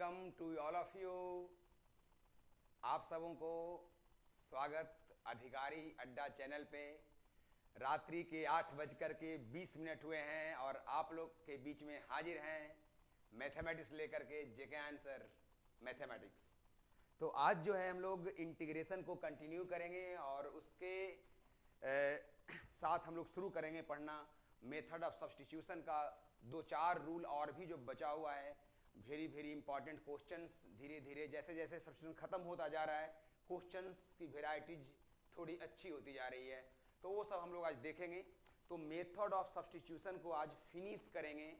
Welcome to all of you. आप सबों को स्वागत अधिकारी अड्डा चैनल पे। रात्रि के 8:20 हुए हैं और आप लोग के बीच में हाजिर हैं मैथमेटिक्स लेकर के जेके आंसर मैथमेटिक्स। तो आज जो है हम लोग इंटीग्रेशन को कंटिन्यू करेंगे और उसके साथ हम लोग शुरू करेंगे पढ़ना मेथड ऑफ सब्स्टिट्यूशन का। 2-4 रूल और भी जो बचा हुआ है, वेरी इंपॉर्टेंट क्वेश्चंस। धीरे धीरे जैसे जैसे सब्स्टिट्यूशन खत्म होता जा रहा है, क्वेश्चंस की वेराइटीज थोड़ी अच्छी होती जा रही है, तो वो सब हम लोग आज देखेंगे। तो मेथड ऑफ सब्स्टिट्यूशन को आज फिनिश करेंगे,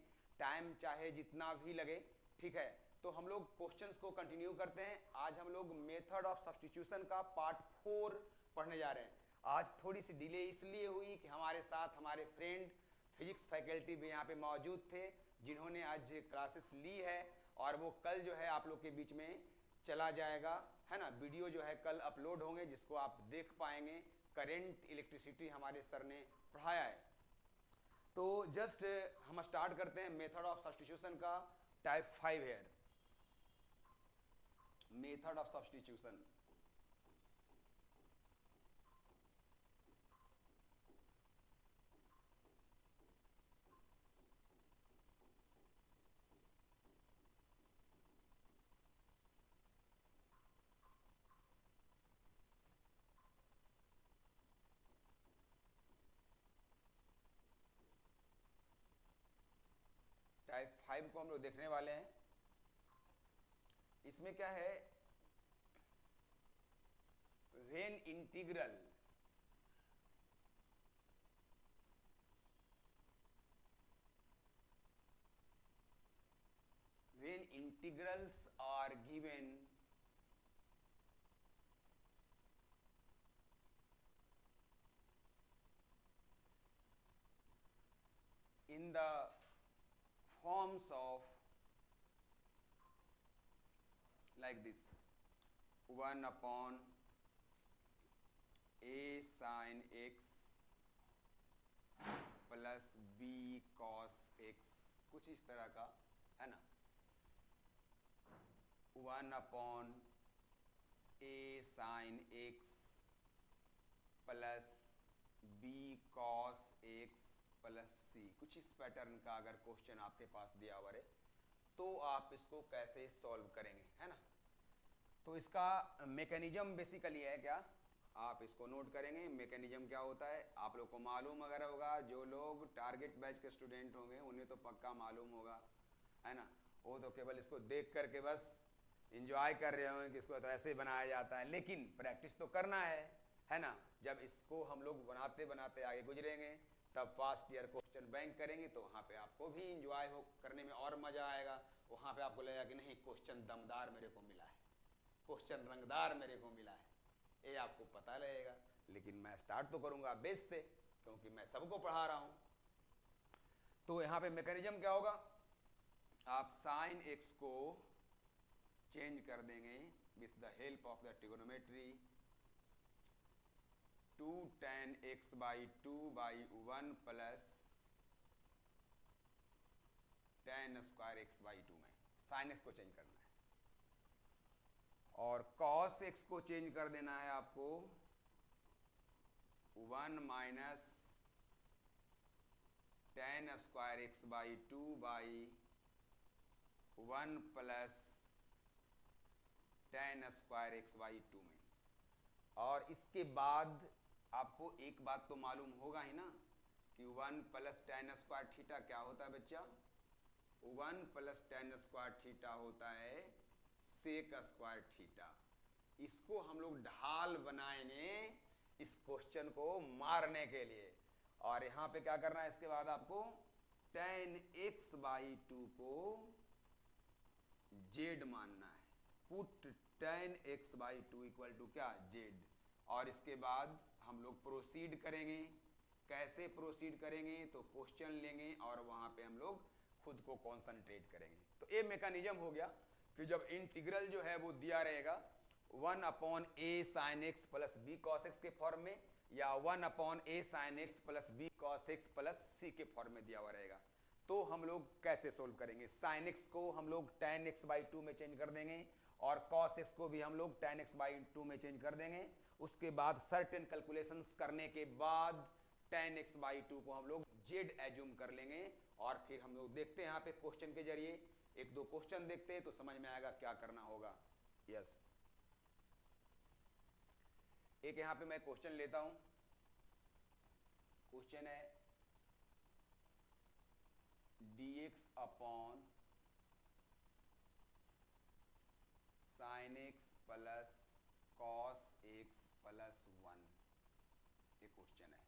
टाइम चाहे जितना भी लगे, ठीक है। तो हम लोग क्वेश्चंस को कंटिन्यू करते हैं। आज हम लोग मेथड ऑफ सब्स्टिट्यूशन का पार्ट 4 पढ़ने जा रहे हैं। आज थोड़ी सी डिले इसलिए हुई कि हमारे साथ हमारे फ्रेंड फिजिक्स फैकल्टी भी यहाँ पे मौजूद थे, जिन्होंने आज क्लासेस ली है और वो कल जो है आप लोग के बीच में चला जाएगा, है ना। वीडियो जो है कल अपलोड होंगे जिसको आप देख पाएंगे। करेंट इलेक्ट्रिसिटी हमारे सर ने पढ़ाया है। तो जस्ट हम स्टार्ट करते हैं मेथड ऑफ सब्स्टिट्यूशन का टाइप 5 है। मेथड ऑफ सब्स्टिट्यूशन, टाइप 5 को हम लोग देखने वाले हैं। इसमें क्या है, when integral when integrals are given in the forms of like this 1 upon a sin x plus b cos x, कुछ इस तरह का है ना। 1 upon a sin x plus b cos x plus c, कुछ इस पैटर्न का अगर क्वेश्चन आपके पास दिया हुआ है तो आप इसको कैसे सॉल्व करेंगे, है ना। तो इसका मैकेनिज्म बेसिकली है क्या, आप इसको नोट करेंगे। मैकेनिज्म क्या होता है आप लोग को मालूम अगर होगा, जो लोग टारगेट बैच के स्टूडेंट होंगे उन्हें तो पक्का मालूम होगा, है ना। वो तो केवल इसको देख करके बस इंजॉय कर रहे होंगे कि इसको तो ऐसे बनाया जाता है, लेकिन प्रैक्टिस तो करना है ना। जब इसको हम लोग बनाते बनाते आगे गुजरेंगे तब फर्स्ट ईयर क्वेश्चन बैंक करेंगे तो वहाँ पे आपको भी इंजॉय हो करने में और मज़ा आएगा। वहाँ पे आपको लगेगा कि नहीं, क्वेश्चन दमदार मेरे को मिला है, क्वेश्चन रंगदार मेरे को मिला है, ये आपको पता लगेगा। लेकिन मैं स्टार्ट तो करूँगा बेस से, क्योंकि मैं सबको पढ़ा रहा हूँ। तो यहाँ पे मैकेनिज्म क्या होगा, आप साइन एक्स को चेंज कर देंगे with the help of the trigonometry 2 tan x by 2 by 1 plus tan square x by 2 में साइन एक्स को चेंज करना है, और cos x को चेंज कर देना है आपको 1 minus tan square x by 2 by 1 plus tan square x by 2 में। और इसके बाद आपको एक बात तो मालूम होगा ही ना कि 1 प्लस tan स्क्वायर थीटा क्या होता है बच्चा, 1 प्लस tan स्क्वायर थीटा होता है सेक स्क्वायर थीटा। इसको हम लोग ढाल बनाएंगे इस क्वेश्चन को मारने के लिए। और यहाँ पे क्या करना है, इसके बाद आपको tan x बाई 2 को z मानना है। Put tan x by 2 equal to क्या, z। और इसके बाद हम लोग प्रोसीड करेंगे। कैसे प्रोसीड करेंगे, तो क्वेश्चन लेंगे और वहाँ पे हम लोग खुद को कॉन्सेंट्रेट करेंगे। तो ये मैकेनिज्म हो गया कि जब इंटीग्रल जो है वो दिया रहेगा 1 upon a sign x plus b cos x के फॉर्म में, या 1 upon a sign x plus b cos x plus c के फॉर्म में दिया हुआ रहेगा, तो हम लोग कैसे सोल्व करेंगे? साइन एक्स को हम लोग tan x बाई 2 में चेंज कर देंगे और cos x को भी हम लोग tan x बाई 2 में चेंज कर देंगे। उसके बाद सर्टेन कैलकुलेशंस करने के बाद tan x बाई 2 को हम लोग z एज्यूम कर लेंगे और फिर हम लोग देखते हैं यहाँ पे क्वेश्चन के जरिए एक दो क्वेश्चन देखते हैं तो समझ में आएगा क्या करना होगा। यस, एक यहाँ पे मैं क्वेश्चन लेता हूं। क्वेश्चन है dx upon sine x plus cos x plus 1, ये क्वेश्चन है।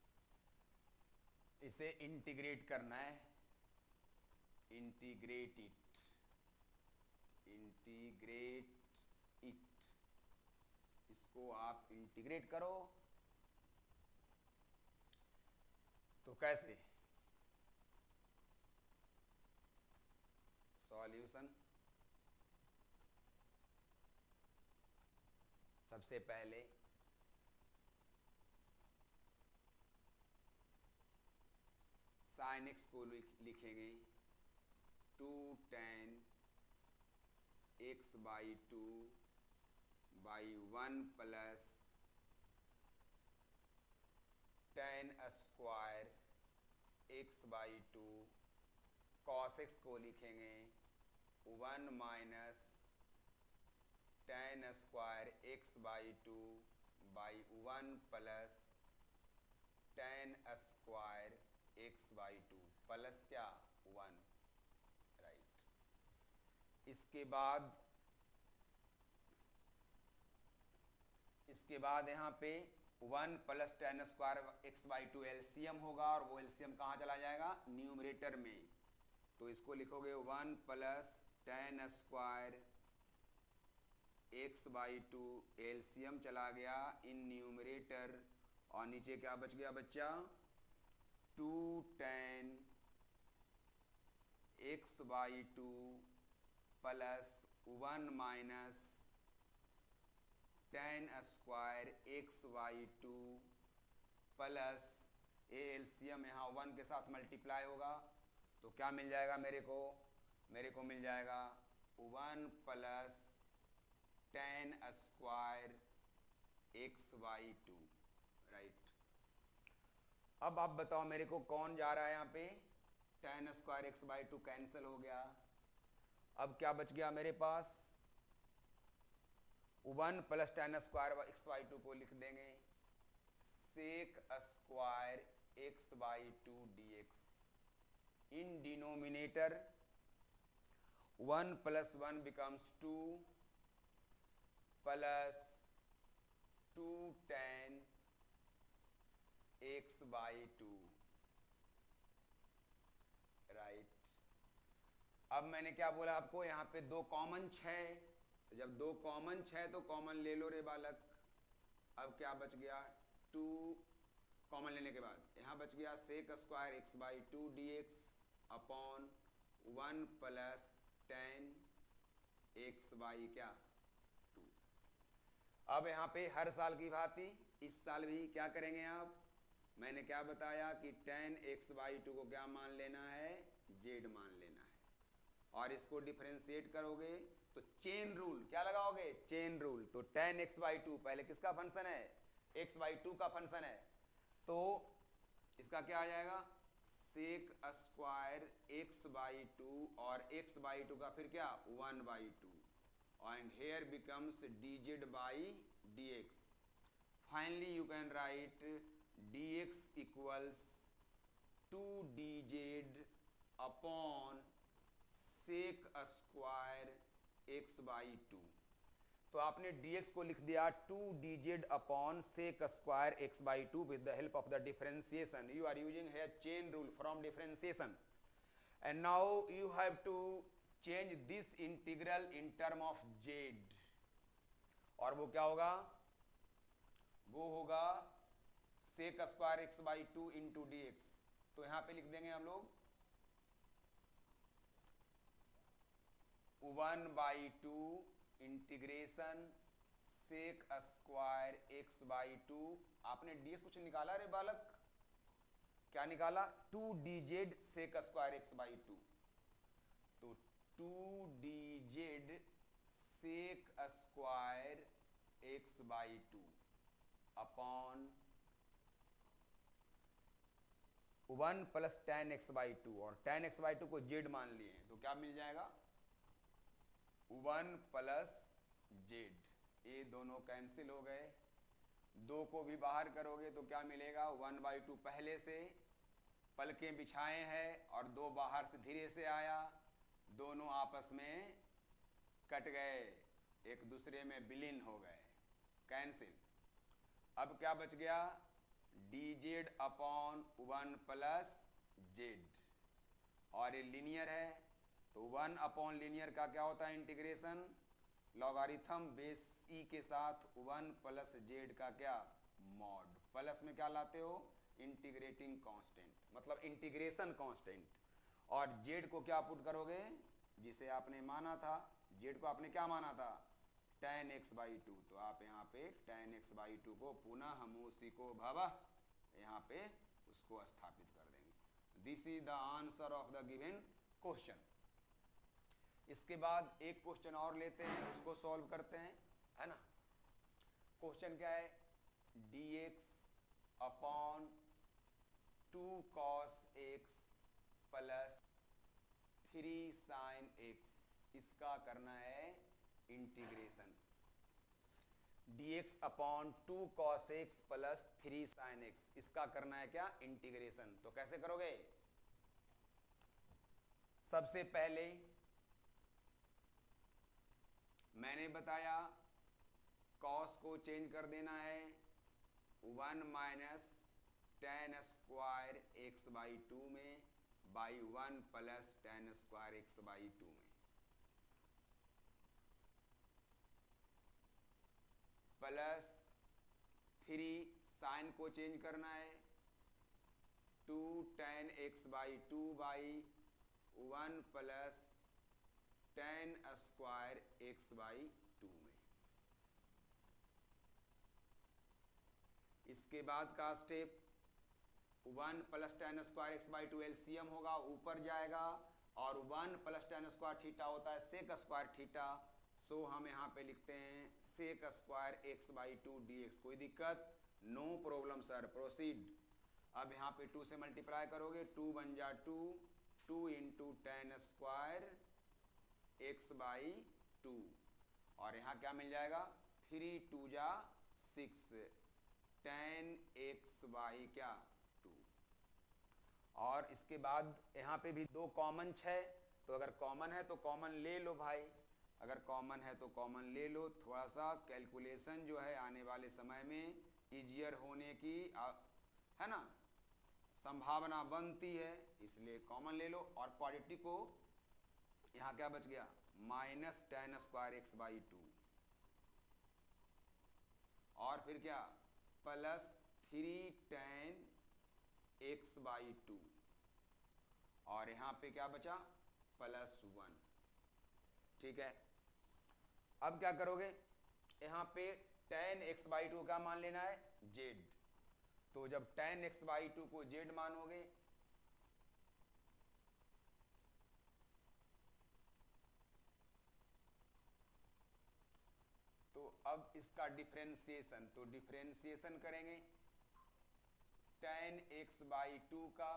इसे इंटीग्रेट करना है, इंटीग्रेट इट, इंटीग्रेट इट। इसको आप इंटीग्रेट करो तो कैसे? सॉल्यूशन, सबसे पहले साइन एक्स को लिखेंगे 2 tan x by 2 by 1 plus tan square x by 2। cos x को लिखेंगे 1 minus tan square x by 2 by 1 plus tan square x by 2 plus क्या 1, राइट। इसके बाद यहाँ पे 1 plus tan square x by 2 LCM होगा और वो एलसीएम कहाँ चला जाएगा? न्यूमरेटर में। तो इसको लिखोगे 1 plus tan square x by 2 LCM चला गया इन न्यूमरेटर और नीचे क्या बच गया बच्चा? 2 tan x by 2 plus 1 minus tan square x by 2 plus A LCM यहाँ 1 के साथ मल्टीप्लाई होगा तो क्या मिल जाएगा मेरे को मिल जाएगा 1 plus tan square x by 2, right. अब आप बताओ मेरे को कौन जा रहा है यहाँ पे? tan square x by 2 cancel हो गया। अब क्या बच गया मेरे पास? 1 plus tan square x by 2 को लिख देंगे sec square x by 2 dx। In denominator 1 plus 1 becomes 2 plus 2 tan x by 2, right. अब मैंने क्या बोला आपको? यहाँ पे 2 कॉमन 6, तो जब 2 कॉमन 6 तो कॉमन ले लो रे बालक। अब क्या बच गया? 2 कॉमन लेने के बाद यहाँ बच गया sec square x by 2 dx upon 1 plus tan x by क्या 2। अब यहाँ पे हर साल की भांति इस साल भी क्या करेंगे आप? मैंने क्या बताया कि tan x बाई 2 को क्या मान लेना है? z मान लेना है। और इसको डिफरेंशिएट करोगे तो चेन रूल क्या लगाओगे? Chain rule. तो tan x बाई 2 पहले किसका फंक्शन है? x बाई 2 का फंक्शन है, तो इसका क्या आ जाएगा? सेक स्क्वायर x बाई 2 और x बाई 2 का फिर क्या 1 by 2 and here becomes dz by dx. Finally you can write dx equals 2 dz upon sec square x by 2. तो आपने dx को लिख दिया 2 dz upon sec square x by 2 with the help of the differentiation. You are using here chain rule from differentiation, and now you have to change this integral in term of z. और वो क्या होगा? वो होगा sec square x by 2 into dx. तो यहां पे लिख देंगे हम लोग 1 by 2 integration sec square x by 2। आपने ds कुछ निकाला रे बालक? क्या निकाला, 2dz sec square x by two. तो 2dz sec square x by two upon 1 plus tan x by two, और टेन एक्स बाई टू को जेड मान लिए हैं तो क्या मिल जाएगा 1 प्लस जेड। ये दोनों कैंसिल हो गए, दो को भी बाहर करोगे तो क्या मिलेगा 1 बाई टू पहले से पलकें बिछाए हैं और दो बाहर से धीरे से आया, दोनों आपस में कट गए, एक दूसरे में विलीन हो गए, कैंसिल। अब क्या बच गया dz अपॉन 1 प्लस जेड, और ये लीनियर है तो 1 अपॉन लीनियर का क्या होता है इंटीग्रेशन, लॉगरिथम बेस ई के साथ 1 प्लस जेड का क्या मॉड, प्लस में क्या लाते हो इंटीग्रेटिंग कांस्टेंट, मतलब इंटीग्रेशन कांस्टेंट, और जेड को क्या पुट करोगे जिसे आपने माना था, जेड को आपने क्या माना था tan x बाई टू, तो आप यहाँ पे tan x बाई टू को पुनः हम उसी को भवः यहाँ पे उसको स्थापित कर देंगे। This is the answer of the given question. इसके बाद एक क्वेश्चन और लेते हैं, उसको सॉल्व करते हैं, है ना। क्वेश्चन क्या है, dx upon 2 cos x plus 3 sin x, इसका करना है integration. dx upon 2 cos x plus 3 sin x, इसका करना है क्या इंटीग्रेशन। तो कैसे करोगे, सबसे पहले मैंने बताया cos को चेंज कर देना है 1 minus tan square x by two में by 1 plus tan square x by two में, प्लस 3 साइन को चेंज करना है 2 tan x by two by 1 plus tan square x by two में। इसके बाद का step 1 plus tan square x by two LCM होगा, ऊपर जाएगा, और 1 प्लस टेन स्क्वायर थीटा होता है सेक स्क्वायर थीटा, सो हम यहाँ पे लिखते हैं sec square x by two d x. कोई दिक्कत, नो प्रॉब्लम सर, प्रोसीड। अब यहाँ पे 2 से मल्टीप्लाई करोगे, 2 बन जा 2, 2 into ten square x by two, और यहाँ क्या मिल जाएगा 3 2 जा 6 टेन एक्स बाई क्या टू। और इसके बाद यहाँ पे भी दो कॉमन 6, तो अगर कॉमन है तो कॉमन ले लो भाई, अगर कॉमन है तो कॉमन ले लो, थोड़ा सा कैलकुलेशन जो है आने वाले समय में ईजियर होने की है ना संभावना बनती है, इसलिए कॉमन ले लो। और क्वाड्रेटिक को यहाँ क्या बच गया minus tan square x by two, और फिर क्या plus 3 ten x by two, और यहाँ पे क्या बचा प्लस 1। ठीक है, अब क्या करोगे, यहाँ पे टेन एक्स बाई टू का मान लेना है जेड, तो जब टेन एक्स बाई टू को जेड मानोगे तो अब इसका डिफरेंशिएशन, तो डिफरेंशिएशन करेंगे टेन एक्स बाई टू का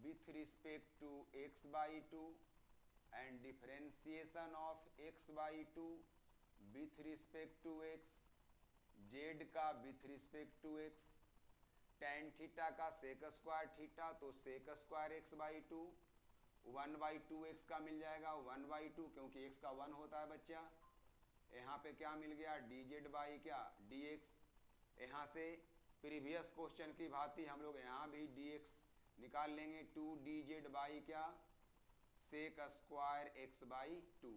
with respect to x by two, and differentiation of x by two with respect to x, z का with respect to x, tan theta का सेक स्क्वायर थीटा, तो sec square x by two, 1 by two x का मिल जाएगा 1 by to, क्योंकि x का 1 होता है बच्चा। यहाँ पे क्या मिल गया डी जेड बाई क्या डी एक्स, यहाँ से प्रीवियस क्वेश्चन की भांति हम लोग यहाँ भी डी एक्स निकाल लेंगे, 2 डी जेड बाई क्या sec square x by two.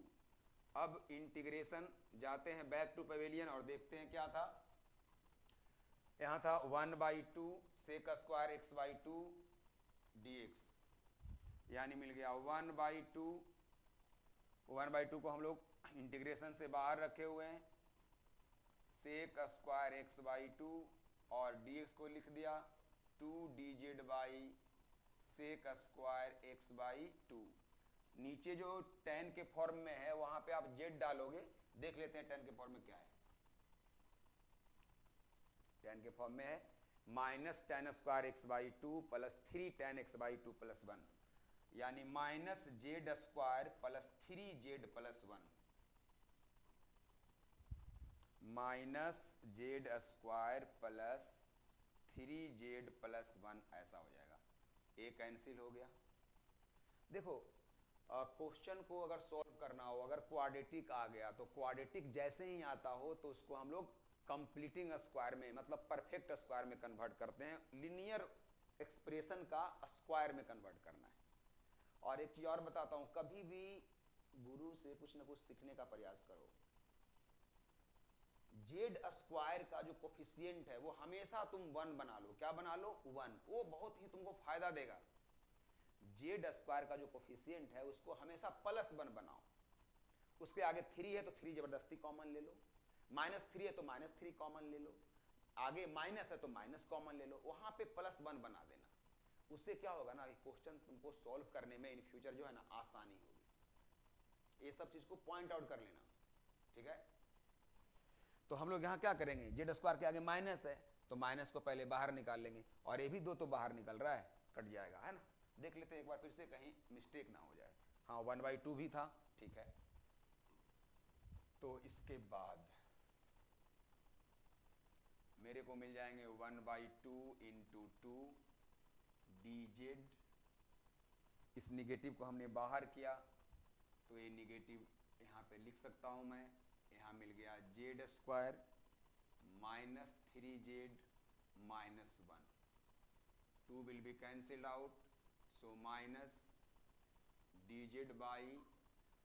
अब इंटीग्रेशन जाते हैं बैक टू पवेलियन और देखते हैं क्या था, यहाँ था 1 by two sec square x by two d x, यानी मिल गया 1 बाई टू, 1 बाई टू को हम लोग इंटीग्रेशन से बाहर रखे हुए हैं, sec square x by two, और डी एक्स को लिख दिया 2 d z by sec square x by two. नीचे जो tan के फॉर्म में है वहां पे आप z डालोगे, देख लेते हैं tan के फॉर्म में क्या है। tan के फॉर्म में है minus tan square x by two plus 3 tan x by two plus 1, यानी minus Z square plus 3z plus 1, minus Z square plus 3z plus 1 ऐसा हो जाएगा। ए कैंसिल हो गया। देखो क्वेश्चन को अगर सॉल्व करना हो, अगर क्वाड्रेटिक आ गया तो क्वाड्रेटिक जैसे ही आता हो तो उसको हम लोग कंप्लीटिंग स्क्वायर में, मतलब परफेक्ट स्क्वायर में कन्वर्ट करते हैं। लिनियर एक्सप्रेशन का स्क्वायर में कन्वर्ट करना है। और एक चीज और बताता हूं, कभी भी गुरु से कुछ ना कुछ सीखने का प्रयास करो। जेड स्क्वायर का जो कोफिशिएंट है वो हमेशा तुम 1 बना लो। क्या बना लो? 1। वो बहुत ही तुमको फायदा देगा। जेड स्क्वायर का जो कोफिशिएंट है उसको हमेशा +1 बनाओ। उसके आगे 3 है तो 3 जबरदस्ती कॉमन ले लो, -3 है तो -3 कॉमन ले लो, आगे माइनस है तो माइनस कॉमन ले लो, वहां पे +1 बना देना। उससे क्या होगा ना, क्वेश्चन तुमको सॉल्व करने में इन फ्यूचर जो है ना आसानी होगी। ये सब चीज को पॉइंट आउट कर लेना, ठीक है। तो हम लोग यहाँ क्या करेंगे, जेड स्क्वायर के आगे माइनस है तो माइनस को पहले बाहर निकाल लेंगे, और ये भी 2 तो बाहर निकल रहा है, कट जाएगा, है ना। देख लेते हैं एक बार फिर से, कहीं मिस्टेक ना हो जाए। हाँ 1/2 भी था, ठीक है। तो इसके बाद मेरे को मिल जाएंगे 1/2 इंटू 2 dz। इस निगेटिव को हमने बाहर किया तो ये निगेटिव यहाँ पे लिख सकता हूँ मैं। यहाँ मिल गया Z square minus 3z minus 1, 2 will be cancelled out, so minus dz by,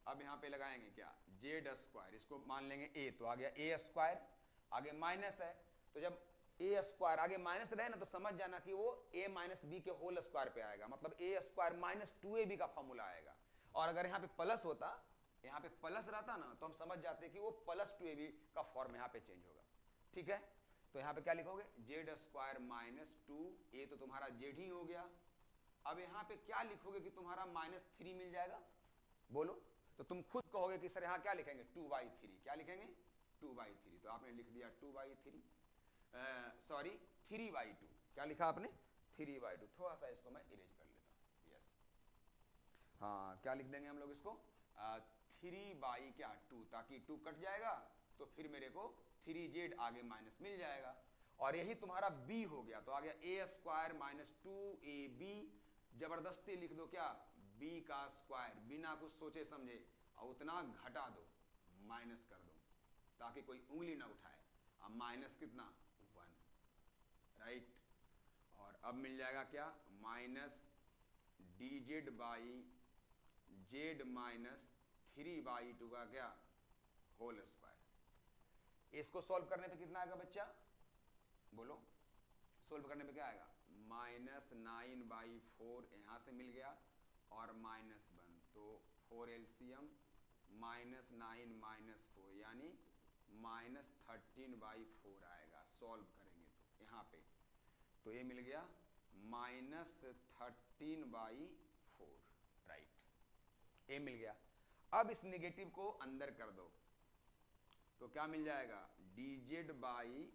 अब यहाँ पे लगाएंगे क्या, जेड स्क्वायर, इसको मान लेंगे a, तो आ गया a स्क्वायर, आगे माइनस है तो जब a स्क्वायर आगे माइनस रहे ना तो समझ जाना कि वो a माइनस बी के होल स्क्वायर पे आएगा, मतलब a स्क्वायर माइनस 2ab का फॉर्मूला आएगा। और अगर यहाँ पे प्लस होता, यहाँ पे प्लस रहता ना तो हम समझ जाते कि वो +2ab का फॉर्म यहाँ पे चेंज होगा, ठीक है। तो यहाँ पे क्या लिखोगे, जेड स्क्वायर माइनस 2, a तो तुम्हारा जेड ही हो गया। अब यहाँ पे क्या लिखोगे कि तुम्हारा -3 मिल जाएगा, बोलो। तो तुम खुद कहोगे कि सर यहाँ क्या लिखेंगे, 2/3, क्या लिखेंगे 2/3, तो आपने लिख दिया 2/3, सॉरी 3/2, क्या लिखा आपने 3/2। थोड़ा सा इसको मैं इरेज कर लेता हूँ, यस। हाँ क्या लिख देंगे हम लोग इसको, 3/2, ताकि 2 कट जाएगा तो फिर मेरे को 3z आगे माइनस मिल जाएगा, और यही तुम्हारा b हो गया। तो आ गया a स्क्वायर माइनस 2ab, जबरदस्ती लिख दो क्या, b का स्क्वायर, बिना कुछ सोचे समझे, और उतना घटा दो, माइनस कर दो ताकि कोई उंगली ना उठाए। अब माइनस कितना, 1, राइट। और अब मिल जाएगा क्या, minus dz by z minus 3/2 का क्या, होल स्क्वायर। इसको सॉल्व करने पे कितना आएगा बच्चा, बोलो, सोल्व करने पे क्या आएगा, -9/4 यहाँ से मिल गया, और -1, तो 4 LCM, -9 -4 यानी -13/4 आएगा सॉल्व करेंगे तो यहाँ पे। तो ये मिल गया -13/4, राइट, ये मिल गया। अब इस निगेटिव को अंदर कर दो तो क्या मिल जाएगा, dz बाई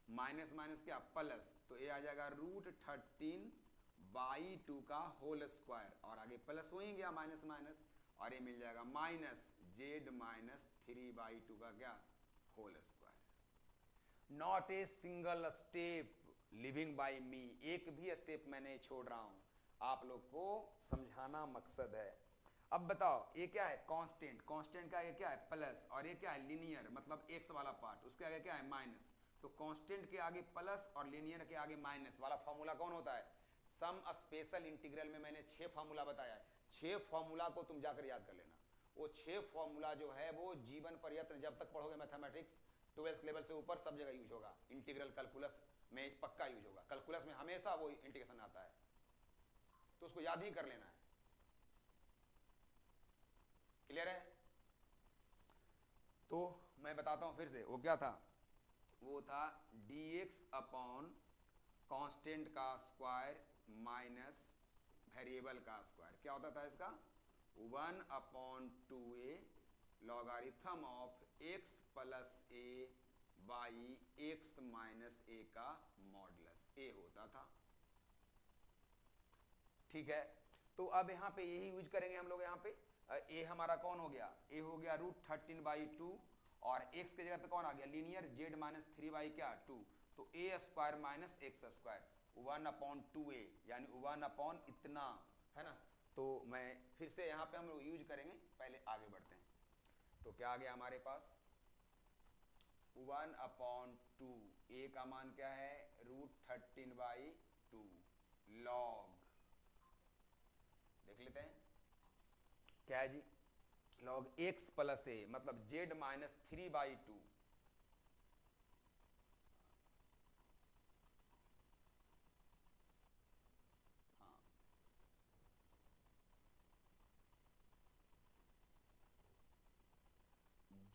माइनस माइनस क्या प्लस, तो ये आ जाएगा √13/2 का होल स्क्वायर, और आगे प्लस हो ही गया माइनस माइनस, और ये मिल जाएगा -z माइनस 3/2 का क्या, whole square. Not a single step leaving by me, एक भी स्टेप मैं नहीं छोड़ रहा हूं, आप लोग को समझाना मकसद है। अब बताओ ये क्या है, कांस्टेंट, कांस्टेंट का आगे क्या है प्लस, और ये क्या है लीनियर, मतलब एक्स वाला पार्ट, उसके आगे क्या है माइनस। तो कांस्टेंट के आगे प्लस और लीनियर के आगे माइनस वाला फॉर्मूला कौन होता है, सम स्पेशल इंटीग्रल में मैंने 6 फार्मूला बताया है। 6 फार्मूला को तुम जाकर याद कर लेना। वो 6 फार्मूला जो है वो जीवन पर्यंत जब तक पढ़ोगे मैथमेटिक्स 12th लेवल से ऊपर सब जगह यूज होगा, इंटीग्रल कैलकुलस में पक्का यूज होगा, कैलकुलस में हमेशा वो इंटीग्रेशन आता है, तो उसको याद ही कर लेना है। क्लियर है। तो मैं बताता हूं फिर से, वो क्या था, वो था dx अपॉन कांस्टेंट का स्क्वायर माइनस वेरिएबल का स्क्वायर क्या होता था इसका 1/2a logarithm of x plus a by x minus a का मॉडुलस a होता था। ठीक है, तो अब यहाँ पे यही यूज करेंगे हम लोग। यहाँ पे a हमारा कौन हो गया, a हो गया √13/2 और x के जगह पे कौन आ गया लीनियर z माइनस 3/2, तो a square minus x square 1/2a यानी 1 इतना, है ना। तो मैं फिर से यहाँ पे हम लोग यूज करेंगे, पहले आगे बढ़ते हैं। तो क्या आ गया हमारे पास 1/2, a का मान क्या है √13/2 लॉग, देख लेते हैं क्या है जी, लॉग x प्लस a मतलब z minus 3/2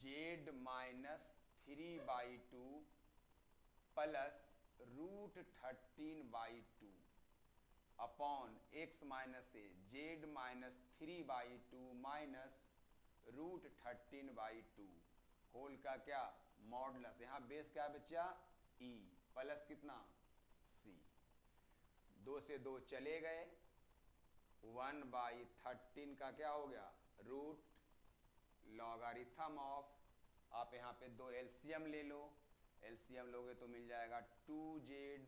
z minus 3/2 plus √13/2 upon x minus a z minus 3/2 minus √13/2 whole का क्या मॉडुलस, यहाँ बेस क्या बचा e प्लस कितना c, 2 से 2 चले गए, 1/13 का क्या हो गया रूट लॉगरिथम ऑफ, आप यहाँ पे 2 एलसीएम ले लो, एलसीएम लोगे तो मिल जाएगा 2z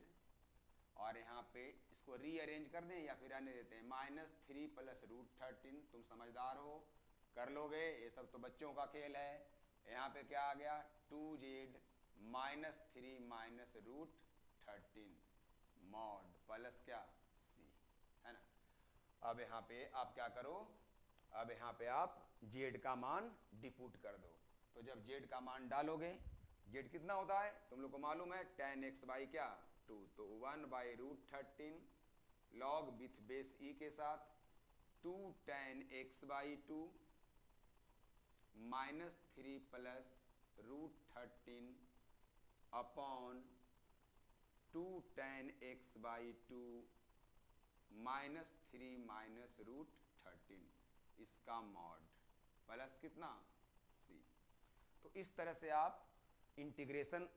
और यहाँ पे इसको रीअरेंज कर दें या फिर आने देते हैं -3 प्लस √13, तुम समझदार हो कर लोगे, ये सब तो बच्चों का खेल है। यहाँ पे क्या आ गया 2z -3 माइनस √13 मॉड प्लस क्या c, है ना। अब यहाँ पे आप क्या करो, अब यहाँ पे आप z का मान डिपुट कर दो, तो जब z का मान डालोगे z कितना होता है तुम लोग को मालूम है tan x बाई क्या 2, तो 1/√13 लॉग विथ बेस e के साथ 2 tan x by 2 -3 plus √13 upon 2 tan x by 2 -3 minus √13 इसका मॉड प्लस कितना c। तो इस तरह से आप इंटीग्रेशन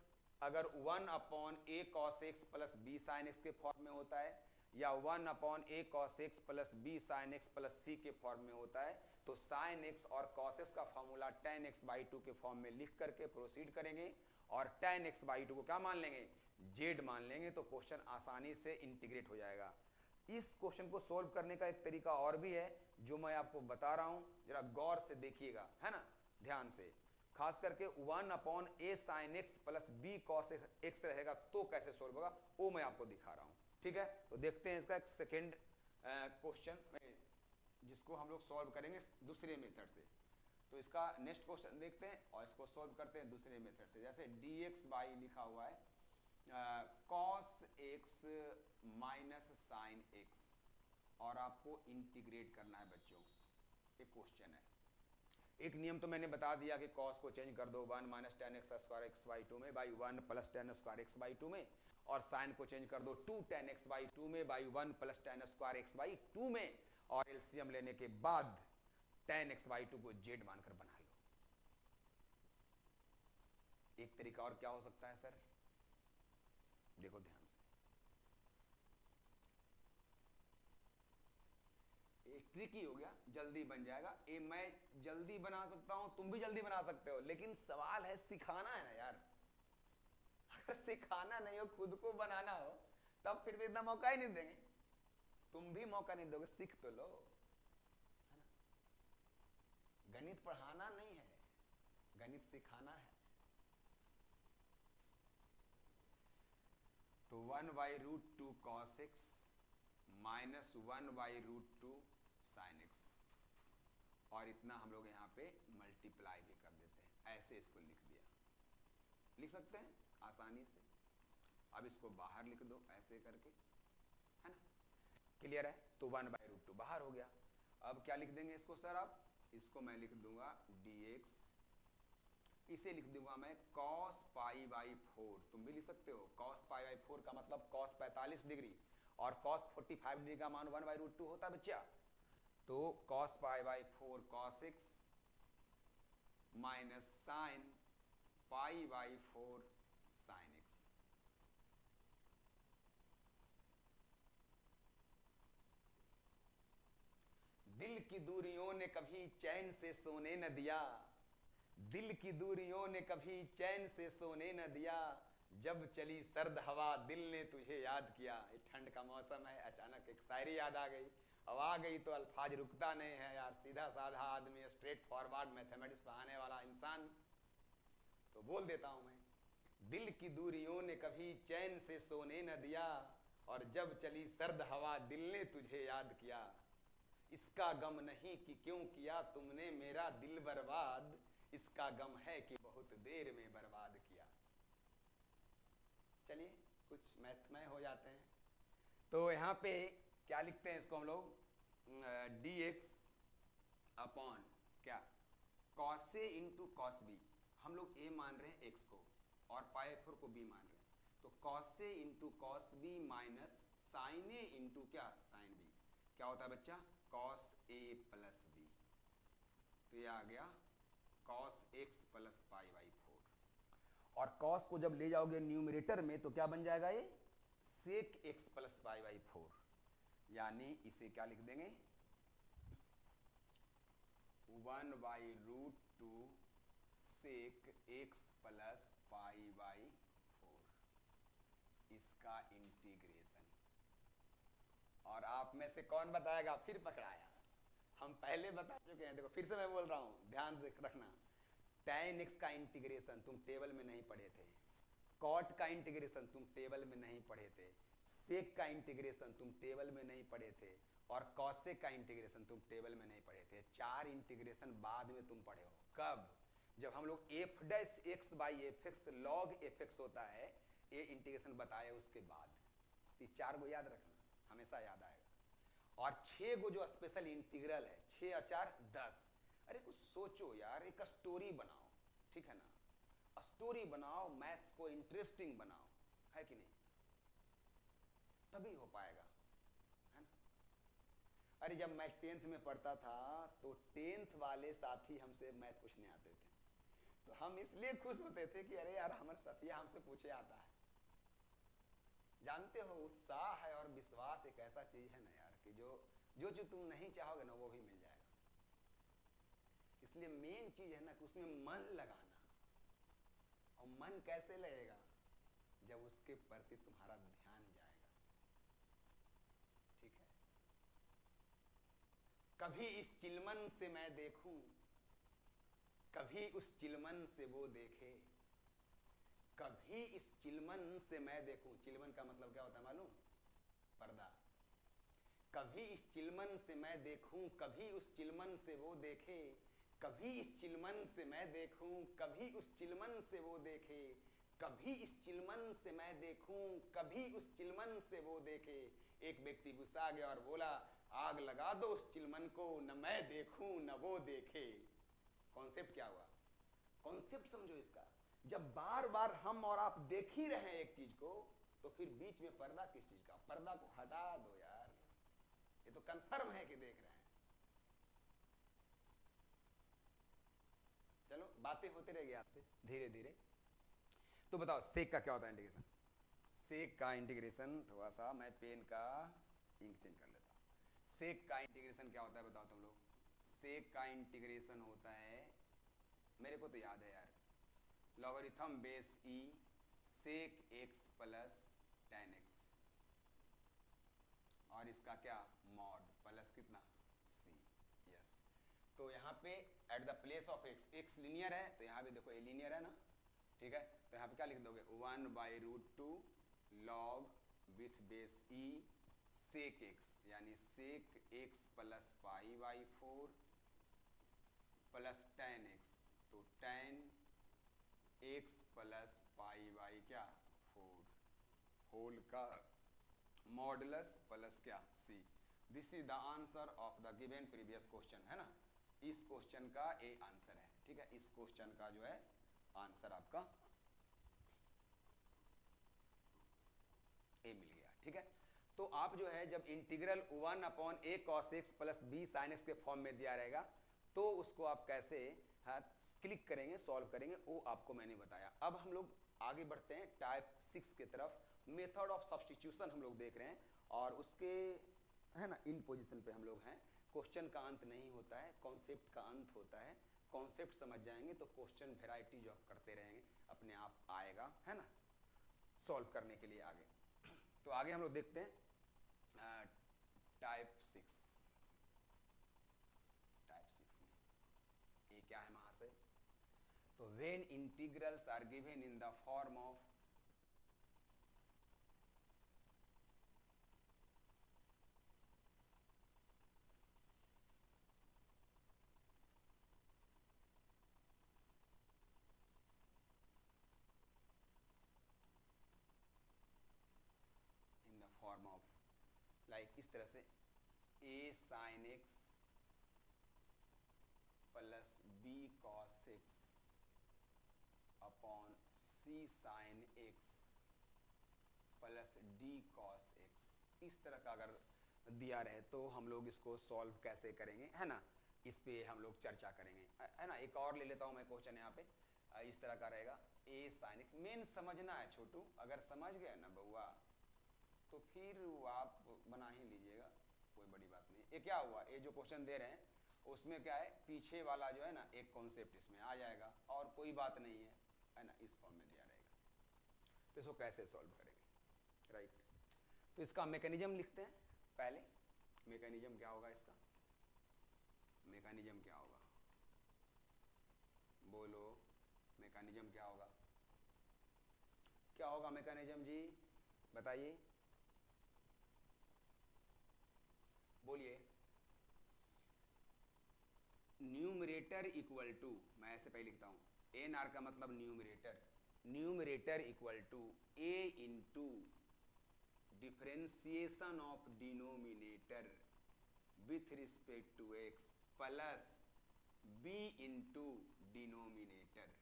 अगर 1/a cos x plus b sin x के फॉर्म में होता है या 1/a cos x plus b sin x plus c के फॉर्म में होता है, तो sin x और cos x का फॉर्मूला tan x/2 के फॉर्म में लिख करके प्रोसीड करेंगे और tan x/2 को क्या मान लेंगे z मान लेंगे, तो क्वेश्चन आसानी से इंटीग्रेट हो जाएगा। इस क्वेश्चन को सोल्व करने का एक तरीका और भी है जो मैं आपको बता रहा हूं, जरा गौर से देखिएगा, है ना, ध्यान से, खास करके 1/a sin x plus b cos x रहेगा तो कैसे सोल्व होगा वो मैं आपको दिखा रहा हूं। ठीक है, तो देखते हैं इसका एक सेकेंड क्वेश्चन जिसको हम लोग सॉल्व करेंगे दूसरे मेथड से। तो इसका नेक्स्ट क्वेश्चन देखते हैं और इसको सॉल्व करते हैं दूसरे मेथड से। जैसे dx बाई लिखा हुआ है cos x minus sine x और आपको इंटीग्रेट करना है बच्चों, एक क्वेश्चन है। एक नियम तो मैंने बता दिया कि cos को चेंज कर दो 1 minus tan x square x/2 में by 1 plus tan square x/2 में, और साइन को चेंज कर दो 2 tan x/2 में by 1 plus tan square x/2 में, और एलसीएम लेने के बाद tan x/2 को z मानकर बना लो। एक तरीका और क्या हो सकता है सर, देखो ध्यान से, ट्रिकी हो गया, जल्दी बन जाएगा। ये मैं जल्दी बना सकता हूं, तुम भी जल्दी बना सकते हो, लेकिन सवाल है सिखाना है ना यार। अगर सिखाना नहीं हो, खुद को बनाना हो, तब फिर तो इतना मौका ही नहीं देंगे। तुम भी मौका नहीं दोगे, सीख तो लो, है ना। गणित पढ़ाना नहीं है, गणित सिखाना है। तो 1/√2 cos x minus 1/√2 sin x, और इतना हम लोग यहाँ पे मल्टीप्लाई भी कर देते हैं, ऐसे इसको लिख दिया, लिख सकते हैं आसानी से। अब इसको बाहर लिख दो ऐसे करके, है ना, क्लियर है। तो 1/√2 बाहर हो गया। अब क्या लिख देंगे इसको सर, आप इसको मैं लिख दूंगा dx, इसे लिख दूंगा मैं cos π/4, तुम भी लिख सकते हो cos π/4 का मतलब cos 45 डिग्री, और cos 45 डिग्री का मान 1/√2 होता है बच्चा। तो cos π/4 cos x minus sine π/4 sin x। दिल की दूरियों ने कभी चैन से सोने न दिया, दिल की दूरियों ने कभी चैन से सोने न दिया, जब चली सर्द हवा दिल ने तुझे याद किया। ये ठंड का मौसम है, अचानक एक शायरी याद आ गई। अब आ गई तो अल्फाज रुकता नहीं है यार, सीधा साधा आदमी, स्ट्रेट फॉरवर्ड मैथमेटिक्स पढ़ाने वाला इंसान, तो बोल देता हूं मैं। दिल की दूरियों ने कभी चैन से सोने न दिया, और जब चली सर्द हवा दिल ने तुझे याद किया। इसका गम नहीं कि क्यों किया तुमने मेरा दिल बर्बाद, इसका गम है कि बहुत देर में बर्बाद किया। चलिए कुछ मैथ में हो जाते हैं। तो यहाँ पे क्या लिखते हैं इसको हम लोग, dx अपॉन क्या cos a into cos b। हम लोग a मान रहे हैं x को और π/4 को b मान रहे हैं, तो cos a into cos b minus sin a into क्या sin b, क्या होता है बच्चा cos a प्लस b। तो ये आ गया cos x प्लस π/4, और cos को जब ले जाओगे न्यूमरेटर में तो क्या बन जाएगा ये sec x प्लस π/4, यानी इसे क्या लिख देंगे 1/√2 sec x प्लस π/4, इसका इंटीग्रेशन। और आप में से कौन बताएगा, फिर पकड़ाया, हम पहले बता चुके हैं। देखो फिर से मैं बोल रहा हूं, ध्यान रखना। tan x का इंटीग्रेशन तुम टेबल में नहीं पढ़े थे, cot का इंटीग्रेशन तुम टेबल में नहीं पढ़े थे, sec का इंटीग्रेशन तुम टेबल में नहीं पढ़े थे, और cosec का इंटीग्रेशन तुम टेबल में नहीं पढ़े थे। 4 इंटीग्रेशन बाद में तुम पढ़े हो। कब? जब हम लोग f'(x/f(x) log f(x) होता है, ये इंटीग्रेशन बताए उसके बाद। ये 4 को याद रखना, हमेशा याद आएगा। और 6 को जो स्पेशल इंटीग्रल है, 6 और 4 10। अरे कुछ सोचो यार, एक स्टोरी बनाओ, ठीक है ना, स्टोरी बनाओ, मैथ्स को इंटरेस्टिंग बनाओ, है कि नहीं, तभी हो पाएगा, है ना। अरे जब मैं 10th में पढ़ता था तो 10th वाले साथी हमसे मैथ पूछने आते थे, तो हम इसलिए खुश होते थे कि अरे यार हमारे साथिया हमसे पूछे आता है। जानते हो, उत्साह है और विश्वास एक ऐसा चीज है ना यार, कि जो जो तुम नहीं चाहोगे ना वो भी मिल जाएगा। इसलिए मेन चीज है ना कि उसमें मन लगाना। और मन कैसे लगेगा, जब उसके प्रति तुम्हारा ध्यान जाएगा, ठीक है। कभी इस चिलमन से मैं देखूं, कभी उस चिलमन से वो देखे, कभी इस चिलमन से मैं देखूं। चिलमन का मतलब क्या होता है मालूम? पर्दा। कभी इस चिलमन से मैं देखूं, कभी उस चिलमन से वो देखे, कभी इस चिलमन से मैं देखूं, कभी उस चिलमन से वो देखे, कभी इस चिलमन से मैं देखूं, कभी उस चिलमन से वो देखे। एक व्यक्ति गुस्सा गया और बोला, आग लगा दो उस चिलमन को, न मैं देखूं न वो देखे। कॉन्सेप्ट क्या हुआ? कॉन्सेप्ट समझो इसका। जब बार बार हम और आप देख ही रहे हैं एक चीज को, तो फिर बीच में पर्दा किस चीज का? पर्दा को हटा दो यार, ये तो कंफर्म है कि देख रहे हैं। चलो बातें होते रहेगी आपसे धीरे धीरे। तो बताओ सेक का क्या होता है इंटीग्रेशन? सेक का इंटीग्रेशन, थोड़ा सा मैं पेन का इंक चेंज कर लेता हूं। सेक का इंटीग्रेशन क्या होता है बताओ तुम लोग? सेक का इंटीग्रेशन होता है, मेरे को तो याद है यार, logarithm base e sec x plus tan x, और इसका क्या मॉड प्लस कितना सी। यस, तो यहाँ पे at the place of x, x linear है तो यहाँ पे देखो ए लीनियर है ना, ठीक है। तो यहाँ पे क्या लिख दोगे 1/√2 log with base e sec x, यानी सेक x plus π/4 plus tan x, तो टेन एक्स प्लस π/क्या 4 होल का मॉडुलस प्लस क्या सी। This is the answer of the given previous question, है ना। इस क्वेश्चन का ए आंसर है, ठीक है। इस क्वेश्चन का जो है आंसर आपका ए मिल गया, ठीक है। तो आप जो है जब integral 1/a cos x plus b sin x के फॉर्म में दिया रहेगा तो उसको आप कैसे क्लिक करेंगे, सॉल्व करेंगे, वो आपको मैंने बताया। अब हम लोग आगे बढ़ते हैं टाइप 6 की तरफ। मेथड ऑफ सब्स्टिट्यूशन हम लोग देख रहे हैं और उसके है ना इन पोजीशन पे हम लोग हैं। क्वेश्चन का अंत नहीं होता है, कॉन्सेप्ट का अंत होता है। कॉन्सेप्ट समझ जाएंगे तो क्वेश्चन वेराइटी जो आप करते रहेंगे अपने आप आएगा, है ना, सॉल्व करने के लिए आगे। तो आगे हम लोग देखते हैं टाइप 6। टाइप 6 में ये क्या है महाशय? तो when integrals are given in the form of form of like इस तरह से a sin x plus b cos x upon c sin x plus d cos x, इस तरह का अगर दिया रहे तो हम लोग इसको सॉल्व कैसे करेंगे, है ना, इस पे हम लोग चर्चा करेंगे, है ना। एक और ले लेता हूँ मैं क्वेश्चन यहाँ पे, इस तरह का रहेगा a sin x। मेन समझना है छोटू, अगर समझ गए ना बउआ तो फिर आप बना ही लीजिएगा, कोई बड़ी बात नहीं। ये क्या हुआ, ये जो क्वेश्चन दे रहे हैं उसमें क्या है, पीछे वाला जो है ना एक कॉन्सेप्ट इसमें आ जाएगा और कोई बात नहीं है ना, इस फॉर्म में दिया रहेगा। तो इसको कैसे सॉल्व करेंगे, राइट। तो इसका मैकेनिज्म लिखते हैं पहले। मैकेनिज्म क्या होगा इसका, मैकेनिज्म क्या होगा, बोलो मैकेनिज्म क्या होगा, क्या होगा मैकेनिज्म जी, बताइए, बोलिए। न्यूमरेटर इक्वल टू, मैं ऐसे पहले लिखता हूं, एन आर का मतलब numerator, numerator equal to a into differentiation of denominator with respect to x plus b into denominator.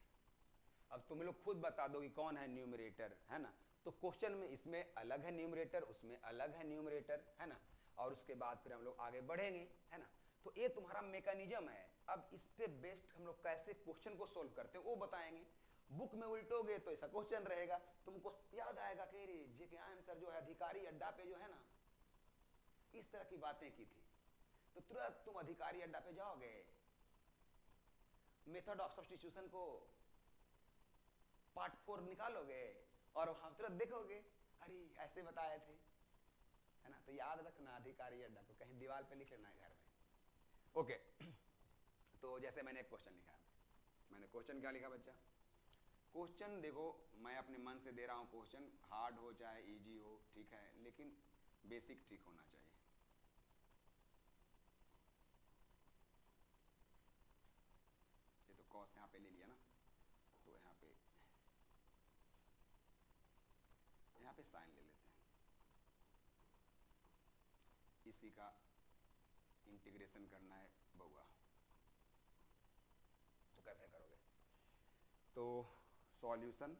अब तुम लोग खुद बता दो कि कौन है न्यूमरेटर, है ना। तो क्वेश्चन में इसमें अलग है न्यूमरेटर, उसमें अलग है न्यूमरेटर, है ना। और उसके बाद फिर हम लोग आगे बढ़ेंगे, है ना। तो ये तुम्हारा मैकेनिज्म है। अब इस पे बेस्ड हम लोग कैसे क्वेश्चन को सोल्व करते हैं वो बताएंगे। बुक में उल्टोगे तो ऐसा क्वेश्चन रहेगा, तुमको याद आएगा कि रे जेके आंसर जो है अधिकारी अड्डा पे जो है ना इस तरह की बातें की थी, तो तुरंत तुम अधिकारी अड्डा पे जाओगे, मेथड ऑफ सब्स्टिट्यूशन को पार्ट 4 निकालोगे और वहां तुरंत देखोगे अरे ऐसे बताए थे, है ना। तो याद रखना अधिकारी अड्डा को कहीं दीवार पे लिख लेना है घर में, ओके। तो जैसे मैंने एक क्वेश्चन लिखा है, मैंने क्वेश्चन क्या लिखा बच्चा, क्वेश्चन देखो मैं अपने मन से दे रहा हूँ, क्वेश्चन हार्ड हो चाहे इजी हो, ठीक है, लेकिन बेसिक ठीक होना चाहिए। ये तो कॉस यहाँ पे ले लिया ना, तो यहाँ पे साइन ले लेते हैं, इसी का इंटीग्रेशन करना है बउआ। तो कैसे करोगे, तो सॉल्यूशन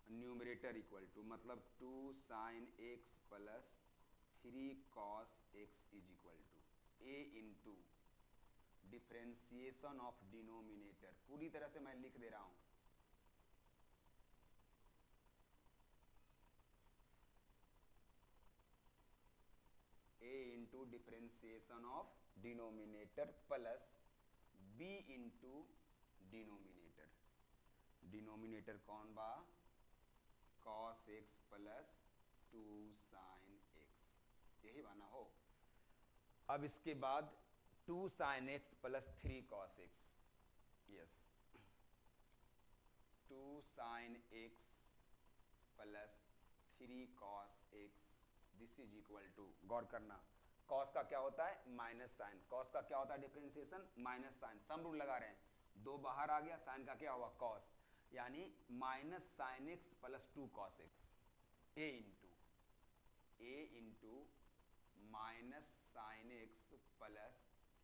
न्यूमरेटर इक्वल टू मतलब 2 sin x plus 3 cos x is equal to a into differentiation of denominator, पूरी तरह से मैं लिख दे रहा हूं, a into differentiation of denominator plus b into denominator, denominator कौन बा, cos x plus 2 sin x, यही बना हो। अब इसके बाद 2 sin x plus 3 cos x, yes 2 sin x plus 3 cos x, this is equal to, गौर करना cos का क्या होता है माइनस साइन, cos का क्या होता है differentiation minus sine, sum rule लगा रहे हैं, 2 बाहर आ गया, साइन का क्या हुआ cos, यानी minus sine x plus 2 cos x, a into minus sine x plus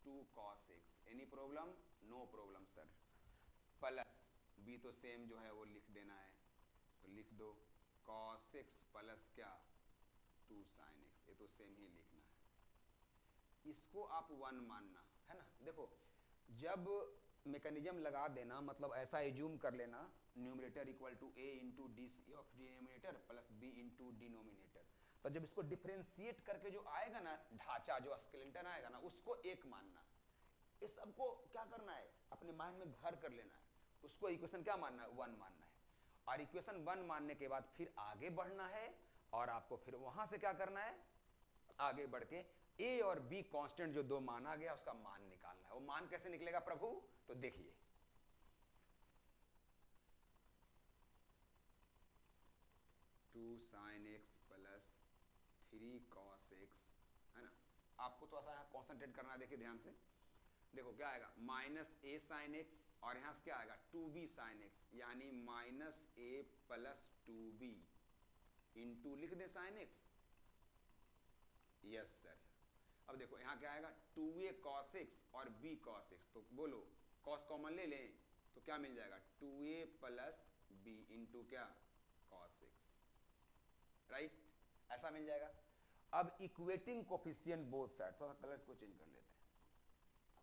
2 cos x, any problem, no problem sir, plus b तो सेम जो है वो लिख देना है, तो लिख दो cos x प्लस क्या 2 sin x, ये तो सेम ही लिखना है। इसको आप 1 मानना है ना। देखो जब मैकेनिज्म लगा देना मतलब ऐसा एज्यूम कर लेना numerator equal to a into D C of denominator plus b into denominator, तो जब इसको डिफ्रेंशिएट करके जो आएगा ना ढांचा, जो स्केलेटन आएगा ना, उसको एक मानना। इस सबको क्या करना है, अपने माइंड में घर कर लेना है। उसको इक्वेशन क्या मानना है, 1 मानना है। और इक्वेशन 1 मानने के बाद फिर आगे बढ़ना है और आपको फिर वहां से क्या करना है, आगे बढ़ के a और b कांस्टेंट जो दो माना गया उसका मान निकालना है। वो मान कैसे निकलेगा प्रभु, तो देखिए 2 sin x plus 3 cos x, है ना। आपको थोड़ा सा कॉन्सेंट्रेट करना है, देखिए ध्यान से। देखो क्या आएगा, माइनस a sin x और यहाँ से क्या आएगा 2b sin x, यानी minus a plus 2b into लिख दें sin x। Yes sir. अब देखो यहाँ क्या आएगा 2a cos x और b cos x, तो बोलो cos कॉमन ले लें तो क्या मिल जाएगा 2a प्लस b इंटू क्या cos x, राइट, ऐसा मिल जाएगा। अब इक्वेटिंग कोफिशिएंट बोथ साइड, थोड़ा कलर्स को चेंज कर लेते हैं,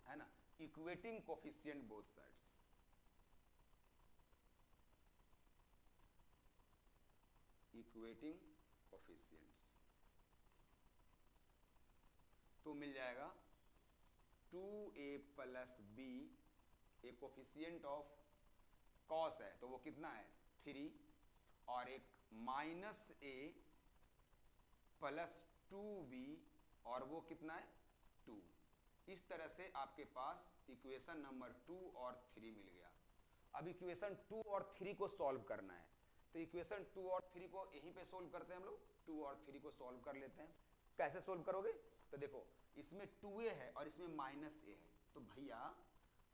है ना। Equating coefficient both sides, equating coefficients, तो मिल जाएगा 2a प्लस b, एक कोफिशिएंट ऑफ कॉस है तो वो कितना है 3, और एक माइनस a प्लस 2b और वो कितना है 2। इस तरह से आपके पास इक्वेशन नंबर 2 और 3 मिल गया। अब इक्वेशन 2 और 3 को सॉल्व करना है, तो इक्वेशन 2 और 3 को यहीं पे सॉल्व करते हैं हम लोग। 2 और 3 को सॉल्व कर लेते हैं। कैसे सॉल्व करोगे, तो देखो इसमें 2a है और इसमें माइनस a है, तो भैया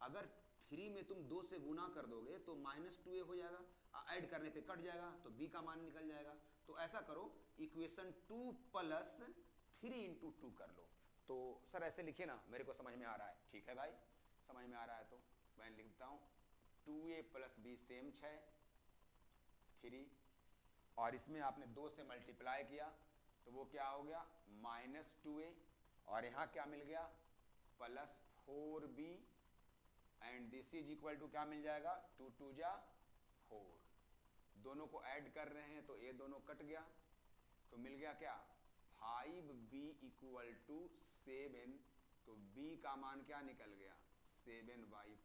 अगर 3 में तुम 2 से गुना कर दोगे तो माइनस 2a हो जाएगा, ऐड करने पे कट जाएगा तो b का मान निकल जाएगा। तो ऐसा करो इक्वेशन 2 प्लस 3 इंटू 2 कर लो। तो सर ऐसे लिखिए ना, मेरे को समझ में आ रहा है। ठीक है भाई, समझ में आ रहा है तो मैं लिखता हूँ 2a प्लस b सेम 6 3, और इसमें आपने 2 से मल्टीप्लाई किया तो वो क्या हो गया माइनस 2a, और यहाँ क्या मिल गया plus 4b, and this is equal to क्या मिल जाएगा 2 2 जा 4। दोनों को ऐड कर रहे हैं तो ये दोनों कट गया, तो मिल गया क्या 5b इक्वल टू 7। तो b का मान क्या निकल गया 7/5,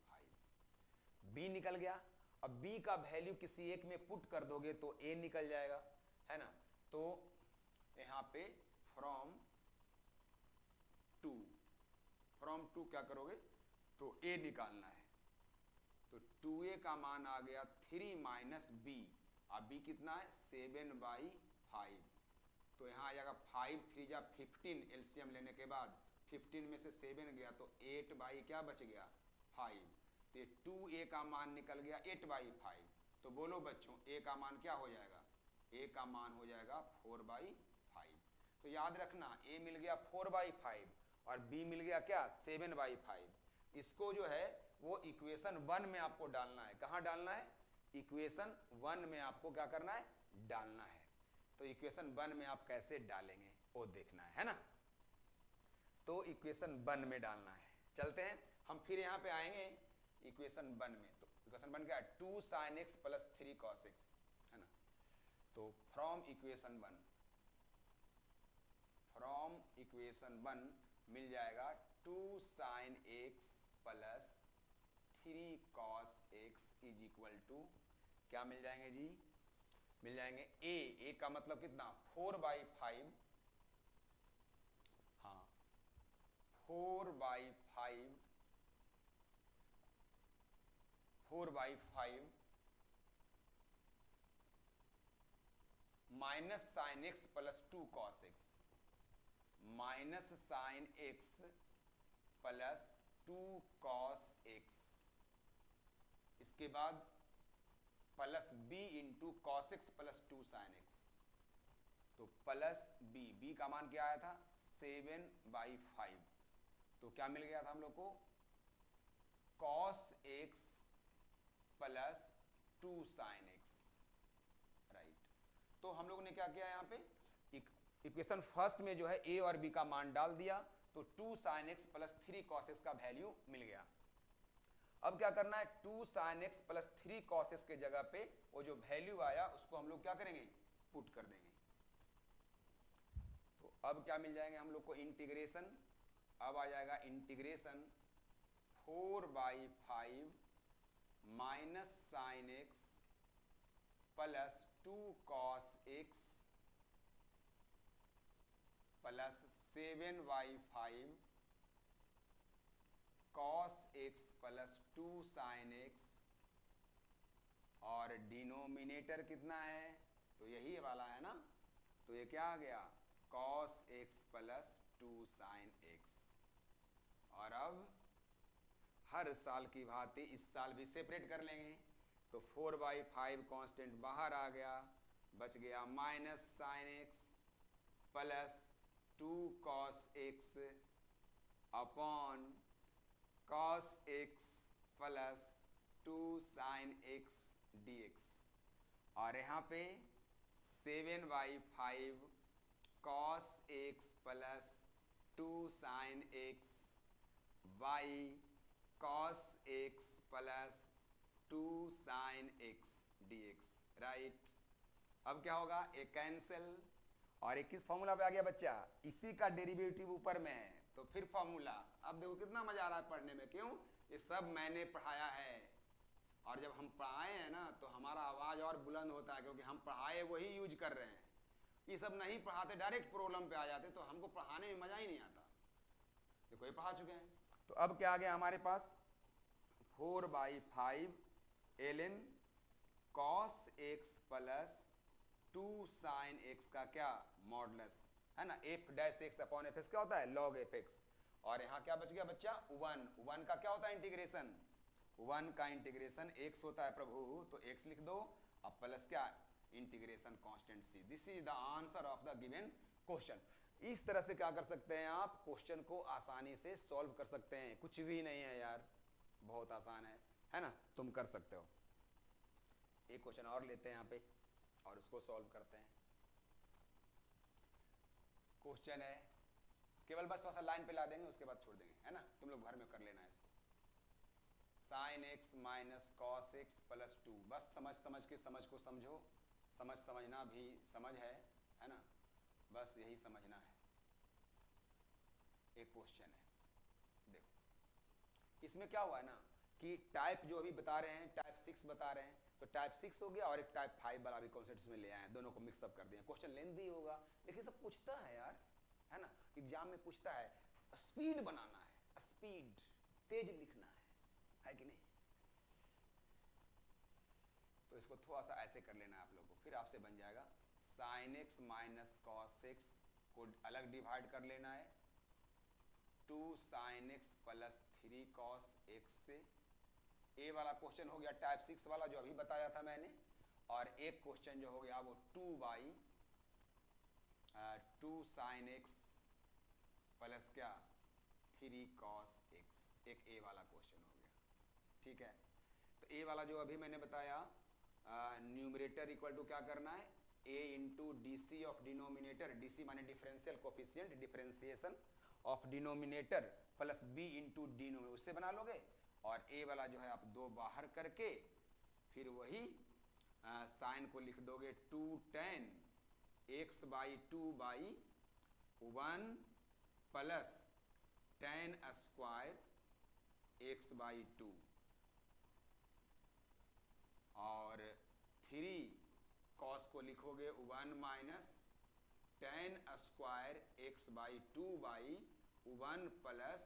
b निकल गया। अब b का वैल्यू किसी एक में पुट कर दोगे तो a निकल जाएगा, है ना। तो यहाँ पे फ्रॉम 2 क्या करोगे तो a निकालना है, तो 2a का मान आ गया 3 माइनस b, अब b कितना है 7/5, तो यहाँ आ जाएगा 5 3 जा 15, एलसीएम लेने के बाद 15 में से 7 गया तो 8 क्या बच गया 5, तो ये 2a का मान निकल गया 8/5। तो बोलो बच्चों a का मान क्या हो जाएगा, a का मान हो जाएगा 4/5। तो याद रखना a मिल गया 4/5 और b मिल गया क्या 7/5। इसको जो है वो इक्वेशन 1 में आपको डालना है। कहाँ डालना है, इक्वेशन 1 में आपको क्या करना है डालना है। तो इक्वेशन 1 में आप कैसे डालेंगे वो देखना है ना। तो इक्वेशन 1 में डालना है। चलते हैं हम फिर यहाँ पे आएंगे इक्वेशन 1 में। तो इक्वेशन 1 क्या है 2 sin x plus 3 cos x, है ना। तो फ्रॉम इक्वेशन 1 मिल जाएगा 2 sin x plus 3 cos x is equal to क्या मिल जाएंगे जी, मिल जाएंगे a का मतलब कितना 4/5, हाँ 4/5 minus sine x plus 2 cos x, minus sine x plus 2 cos x, इसके बाद plus b into cos x plus 2 sin x, तो प्लस b का मान क्या आया था 7/5, तो क्या मिल गया था हम लोग को cos x plus 2 sin x, right. तो हम लोगों ने क्या किया यहाँ पे, इक्वेशन फर्स्ट में जो है ए और बी का मान डाल दिया, तो 2 sin x plus 3 cos x का वैल्यू मिल गया। अब क्या करना है, 2 sin x plus 3 cos x के जगह पे वो जो वैल्यू आया उसको हम लोग क्या करेंगे, पुट कर देंगे। तो अब क्या मिल जाएंगे हम लोग को, इंटीग्रेशन, अब आ जाएगा integration 4/5 minus sine x plus 2 cos x plus 7/5 cos x plus 2 sin x, और डिनोमिनेटर कितना है, तो यही वाला है ना, तो ये क्या आ गया, cos x plus 2 sin x। और अब हर साल की भांति इस साल भी सेपरेट कर लेंगे, तो 4/5 कांस्टेंट बाहर आ गया, बच गया minus sine x plus 2 cos x upon cos x plus 2 sin x dx, और यहाँ पे 7/5 cos x plus 2 sin x by cos x plus 2 sin x dx, right. अब क्या होगा, एक कैंसिल, और एक किस फॉर्मूला पे आ गया बच्चा, इसी का डेरिवेटिव ऊपर में है, तो फिर फॉर्मूला। अब देखो कितना मजा आ रहा है पढ़ने में, क्यों, ये सब मैंने पढ़ाया है, और जब हम पढ़ाए हैं ना तो हमारा आवाज और बुलंद होता है, क्योंकि हम पढ़ाए वही यूज कर रहे हैं। ये सब नहीं पढ़ाते, डायरेक्ट प्रॉब्लम पे आ जाते, तो हमको पढ़ाने में मजा ही नहीं आता। देखो ये पढ़ा चुके हैं, तो अब क्या आ गया हमारे पास, 4/5 ln cos x plus 2 sin x का क्या मॉडुलस है ना, f dash x upon F x क्या होता है, log f x, और यहाँ क्या बच गया बच्चा, 1 का क्या होता है इंटीग्रेशन, 1 का इंटीग्रेशन x होता है प्रभु, तो x लिख दो, अब प्लस क्या, integration constant c। This is the answer of the given question. इस तरह से क्या कर सकते हैं आप, क्वेश्चन को आसानी से सॉल्व कर सकते हैं, कुछ भी नहीं है यार, बहुत आसान है ना, तुम कर सकते हो। एक क्वेश्चन और लेते हैं यहाँ पे और उसको सॉल्व करते हैं। क्वेश्चन है, केवल बस थोड़ा सा लाइन पे ला देंगे, उसके बाद छोड़ देंगे, है ना, तुम लोग घर में कर लेना है इसको। sin x minus cos x plus 2, बस समझ के समझ को समझो, समझना भी समझ है ना, बस यही समझना है। एक क्वेश्चन है, देखो इसमें क्या हुआ है ना कि टाइप जो अभी बता रहे हैं टाइप 6 बता रहे हैं, तो टाइप 6 हो गया और एक टाइप 5 वाला भी कॉन्सेप्ट में ले आए हैं, दोनों को मिक्सअप कर दिए। क्वेश्चन लेंथी होगा लेकिन सब पूछता है यार, है ना, एग्जाम में पूछता है, स्पीड बनाना है, स्पीड तेज लिखना है कि नहीं, तो इसको थोड़ा सा ऐसे कर लेना है आप लोगों को, फिर आपसे बन जाएगा sin x minus cos x को अलग डिवाइड कर लेना है 2 sin x plus 3 cos x से। ए वाला क्वेश्चन हो गया टाइप 6 वाला जो अभी बताया था मैंने, और एक क्वेश्चन जो हो गया वो 2 sin x प्लस क्या 3 cos x, एक ए वाला क्वेश्चन हो गया, ठीक है। तो ए वाला जो अभी मैंने बताया, न्यूमरेटर इक्वल टू क्या करना है, a into D C of denominator, D C माने differential coefficient, differentiation of denominator plus b into denominator, उससे बना लोगे, और a वाला जो है आप 2 बाहर करके फिर वही साइन को लिख दोगे 2 tan x by 2 by 1 plus tan square x by 2, और 3 cos को लिखोगे 1 minus tan square x by 2 by 1 plus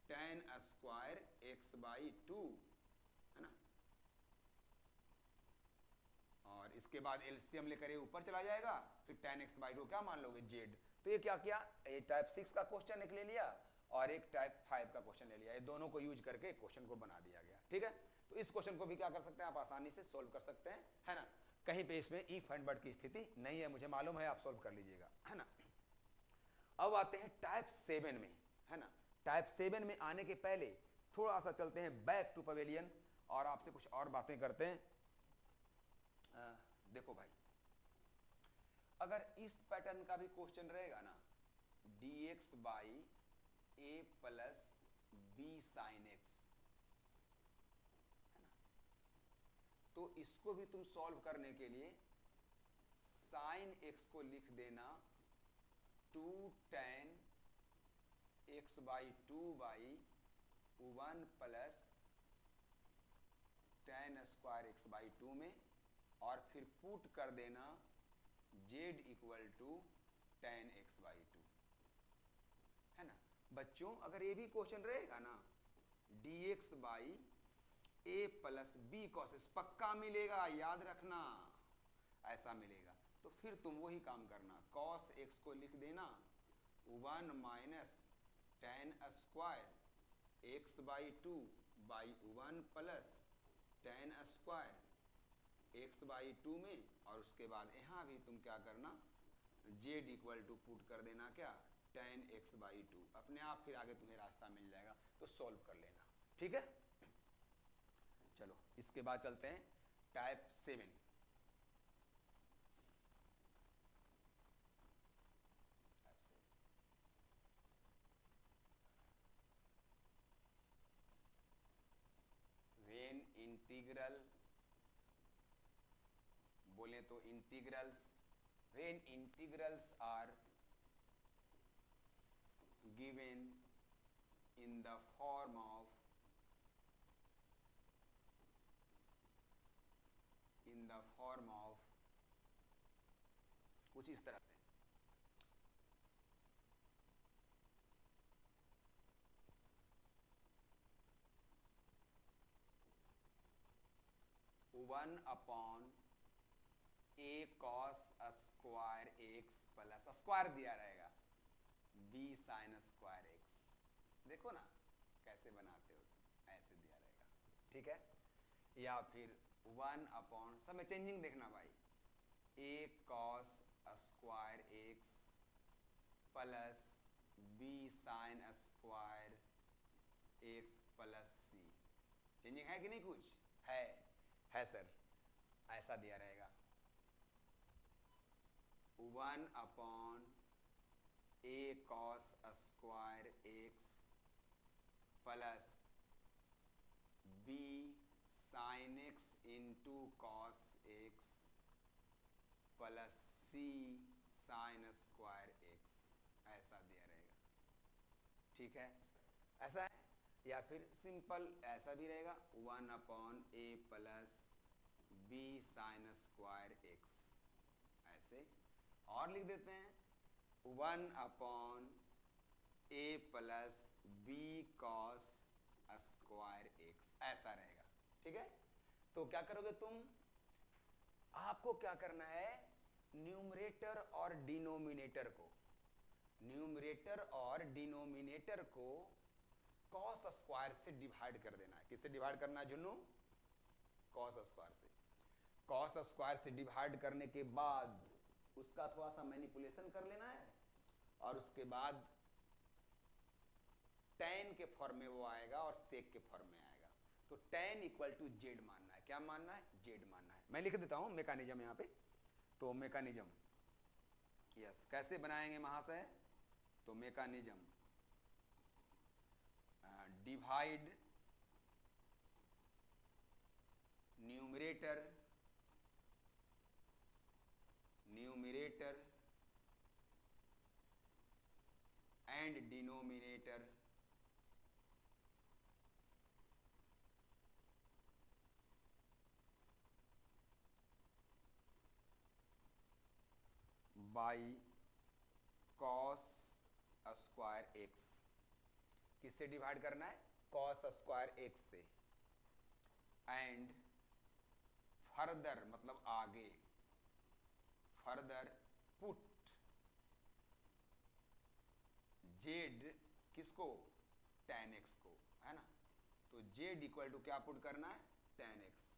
tan square x by 2, है ना, और इसके बाद एलसीएम लेकर ये ऊपर चला जाएगा, फिर tan x बाई 2 क्या मान लोगे z। तो ये क्या किया, ये टाइप 6 का क्वेश्चन एक ले लिया और एक टाइप 5 का क्वेश्चन ले लिया, ये दोनों को यूज करके क्वेश्चन को बना दिया गया, ठीक है। तो इस क्वेश्चन को भी क्या कर सकते हैं आप, आसानी से सोल्व कर सकते हैं, है ना, कहीं पे इसमें इफ एंड बट की स्थिति नहीं है, मुझे मालूम है, आप सोल्व कर लीजिएगा, है ना। अब आते हैं टाइप 7 में, है ना। टाइप 7 में आने के पहले थोड़ा सा चलते हैं बैक टू पवेलियन और आपसे कुछ और बातें करते हैं। देखो भाई, अगर इस पैटर्न का भी क्वेश्चन रहेगा ना, dx by a plus b sine x, है ना, तो इसको भी तुम सॉल्व करने के लिए साइन x को लिख देना 2 tan x by 2 by 1 plus tan square x by 2 में, और फिर पुट कर देना z equal to tan x by 2, है ना। बच्चों अगर ये भी क्वेश्चन रहेगा ना, dx by a plus b cos x, पक्का मिलेगा, याद रखना, ऐसा मिलेगा। तो फिर तुम वही काम करना, cos x को लिख देना 1 minus tan square x by 2 by 1 plus tan square x by 2 में, और उसके बाद यहाँ भी तुम क्या करना, z इक्वल टू पुट कर देना क्या, tan x बाई 2, अपने आप फिर आगे तुम्हें रास्ता मिल जाएगा, तो सॉल्व कर लेना, ठीक है। चलो इसके बाद चलते हैं टाइप 7। वेन इंटीग्रल, बोले तो integrals, when integrals are given in the form of, कुछ इस तरह से, one upon a cos square x plus square दिया रहेगा b साइन स्क्वायर x, देखो ना कैसे बनाते हो, ऐसे दिया रहेगा, ठीक है। या फिर 1 अपॉन, सब में चेंजिंग देखना भाई, a cos square x plus b sign square x plus c, changing है कि नहीं, कुछ है सर, ऐसा दिया रहेगा 1 upon a cos square x plus b sine x into cos x plus c sine square x, ऐसा दिया रहेगा, ठीक है, ऐसा है। या फिर सिंपल ऐसा भी रहेगा 1 upon a plus b sign square x, ऐसे। और लिख देते हैं 1 upon a plus b cos square x, ऐसा रहेगा, ठीक है। तो क्या करोगे तुम, आपको क्या करना है, न्यूमरेटर और डिनोमिनेटर को, न्यूमरेटर और डिनोमिनेटर को कॉस स्क्वायर से डिवाइड कर देना है। किससे डिवाइड करना है जुन्नू, कॉस स्क्वायर से। कॉस स्क्वायर से डिवाइड करने के बाद उसका थोड़ा सा मैनिपुलेशन कर लेना है, और उसके बाद tan के फॉर्म में वो आएगा और सेक के फॉर्म में आएगा। तो tan इक्वल टू जेड मानना है, क्या मानना है, जेड मानना है। मैं लिख देता हूं मैकेनिज्म यहाँ पे, तो मैकेनिज्म, यस, कैसे बनाएंगे महाशय, तो mechanism divide numerator and denominator by cos square x. किससे डिवाइड करना है, कॉस स्क्वायर एक्स से। एंड फर्दर मतलब आगे, फर्दर पुट जेड किसको, tan x को, है ना। तो जेड इक्वल टू क्या पुट करना है, tan x।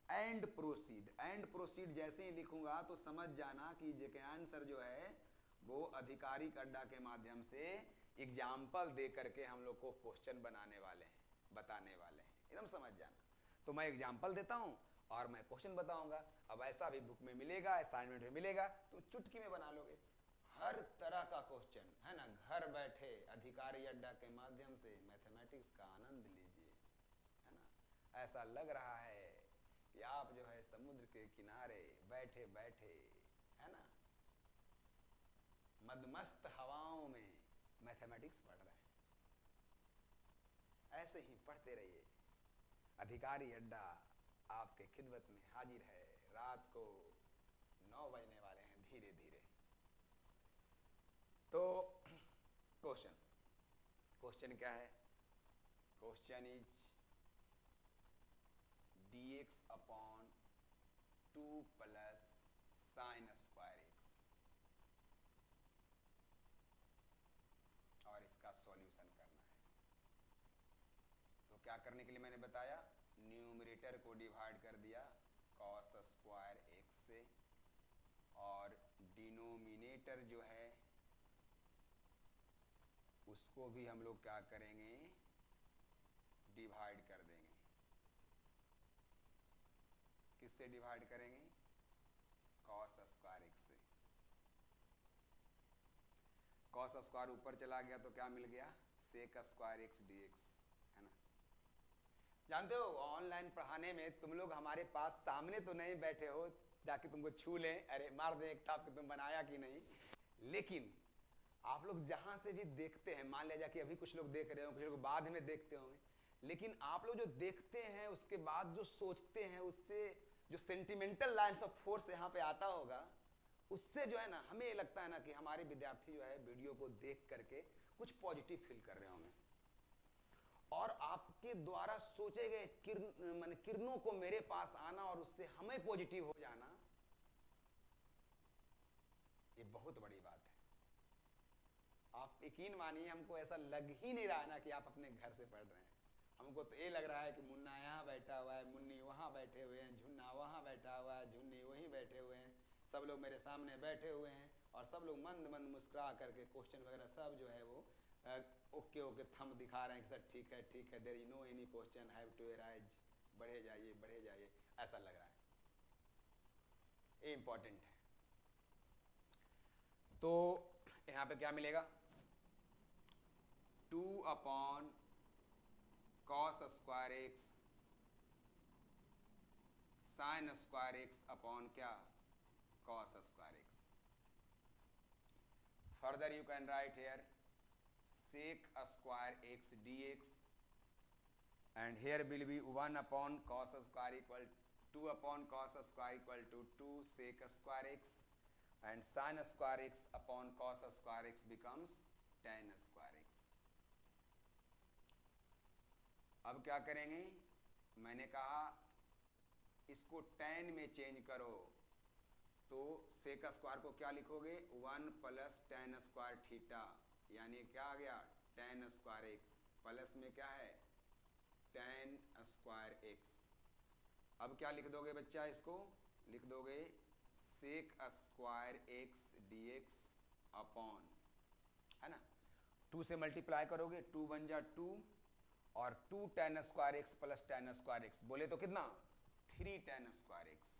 And proceed, and proceed जैसे ही लिखूंगा तो समझ जाना कि जेके आंसर जो है वो आधिकारिक अड्डा के माध्यम से एग्जाम्पल दे करके हम लोग को क्वेश्चन बनाने वाले हैं, बताने वाले हैं, एकदम समझ जाना। तो मैं एग्जाम्पल देता हूं और मैं क्वेश्चन बताऊंगा। अब ऐसा भी बुक में मिलेगा, असाइनमेंट में मिलेगा, तुम चुटकी में बना लोगे। हर तरह का क्वेश्चन है ना, घर बैठे अधिकारी अड्डा के माध्यम से मैथमेटिक्स का आनंद लीजिए, है ना। ऐसा लग रहा है कि आप जो है समुद्र के किनारे बैठे बैठे, है ना, मदमस्त हवाओं में मैथमेटिक्स पढ़ रहे हैं। ऐसे ही पढ़ते रहिए। अधिकारी अड्डा आपके खिदमत में हाजिर है। रात को 9 बजने वाले हैं धीरे धीरे। तो क्वेश्चन क्या है? Question is dx upon 2 plus sign square x, और इसका सॉल्यूशन करना है। तो क्या करने के लिए मैंने बताया, न्यूमरेटर को डिवाइड कर दिया कॉस स्क्वायर एक्स से, और डिनोमिनेटर जो है उसको भी हम लोग क्या करेंगे, डिवाइड कर देंगे। किससे डिवाइड करेंगे? कॉस स्क्वायर एक्स से। कॉस स्क्वायर ऊपर चला गया तो क्या मिल गया? सेक स्क्वायर एक्स डीएक्स, है ना। जानते हो ऑनलाइन पढ़ाने में तुम लोग हमारे पास सामने तो नहीं बैठे हो जाके तुमको छू लें, अरे मार दें एक टाप कि तुम बनाया कि नहीं, लेकिन आप लोग जहां से भी देखते हैं, मान लिया कि अभी कुछ लोग देख रहे हो, कुछ लोग बाद में देखते होंगे, लेकिन आप लोग जो देखते हैं उसके बाद जो सोचते हैं, उससे जो सेंटिमेंटल लाइन्स ऑफ फोर्स यहाँ पे आता होगा, उससे जो है ना हमें ये लगता है ना कि हमारे विद्यार्थी जो है वीडियो को देख करके कुछ पॉजिटिव फील कर रहे होंगे, और आपके द्वारा सोचे गए किरणों को मेरे पास आना और उससे हमें पॉजिटिव हो जाना, ये बहुत बड़ी बात है। आप यकीन मानिए हमको ऐसा लग ही नहीं रहा है ना कि आप अपने घर से पढ़ रहे हैं। हमको तो ये लग रहा है कि मुन्ना यहाँ बैठा हुआ है, मुन्नी वहाँ बैठे हुए हैं, झुन्ना वहाँ बैठा हुआ है, झुन्नी वहीं बैठे हुए हैं, सब लोग मेरे सामने बैठे हुए हैं, और सब लोग मंद मंद मुस्कुरा करके क्वेश्चन वगैरह सब जो है वो ओके ओके थंब दिखा रहे हैं कि सर ठीक है, there is no any question have to arise, बढ़े जाइए, ऐसा लग रहा है। ये इंपॉर्टेंट है। तो यहाँ पे क्या मिलेगा? 2 upon cos square x sine square x upon क्या? Cos square x. Further you can write here sec square x dx, and here will be 1 upon cos square equal 2 upon cos square equal to 2 sec square x, and sin square x upon cos square x becomes tan square x. अब क्या करेंगे? मैंने कहा इसको tan में change करो, तो sec square को क्या लिखोगे? 1 प्लस tan स्क्वायर थीटा, यानी क्या आ गया? tan स्क्वायर एक्स, प्लस में क्या है? tan square x. अब क्या लिख दोगे बच्चा? इसको लिख दोगे sec square x dx upon, है ना, 2 से मल्टीप्लाई करोगे, 2 बन जा 2, और 2 tan square x plus tan square x, बोले तो कितना? 3 tan square x,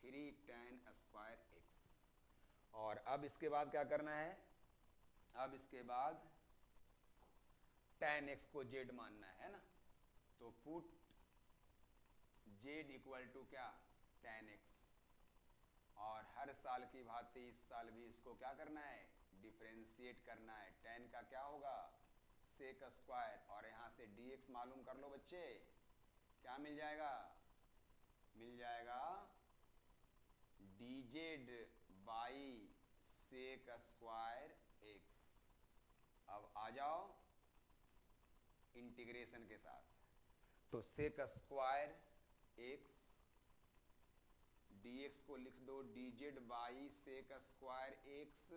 3 tan square x. और अब इसके बाद क्या करना है? अब इसके बाद tan x को z मानना है ना, तो पुट z इक्वल टू क्या? tan x, और हर साल की भांति इस साल भी इसको क्या करना है? डिफरेंशिएट करना है। tan का क्या होगा? सेक स्क्वायर, और यहाँ से dx मालूम कर लो बच्चे, क्या मिल जाएगा? मिल जाएगा dz by sec square x. अब आ जाओ इंटीग्रेशन के साथ, तो सेक स्क्वायर एक्स dx को लिख दो dz by sec square x,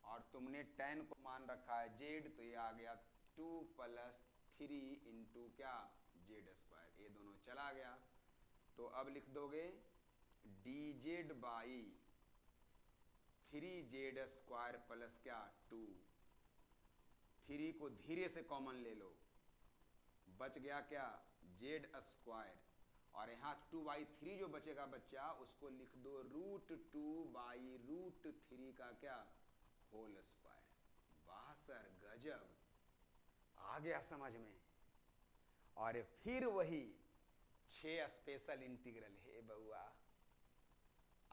और तुमने tan को मान रखा है z, तो ये आ गया 2 प्लस 3 इंटू क्या? z स्क्वायर, ये दोनों चला गया, तो अब लिख दोगे dz by 3z square plus क्या? 2, 3 को धीरे से कॉमन ले लो, बच गया क्या, जेड स्क्वायर, और यहाँ 2/3 जो बचेगा बच्चा उसको लिख दो √2/√3 का क्या, होल स्क्वायर। वाह सर गजब, आ गया समझ में। और फिर वही 6 स्पेशल इंटीग्रल है बउआ,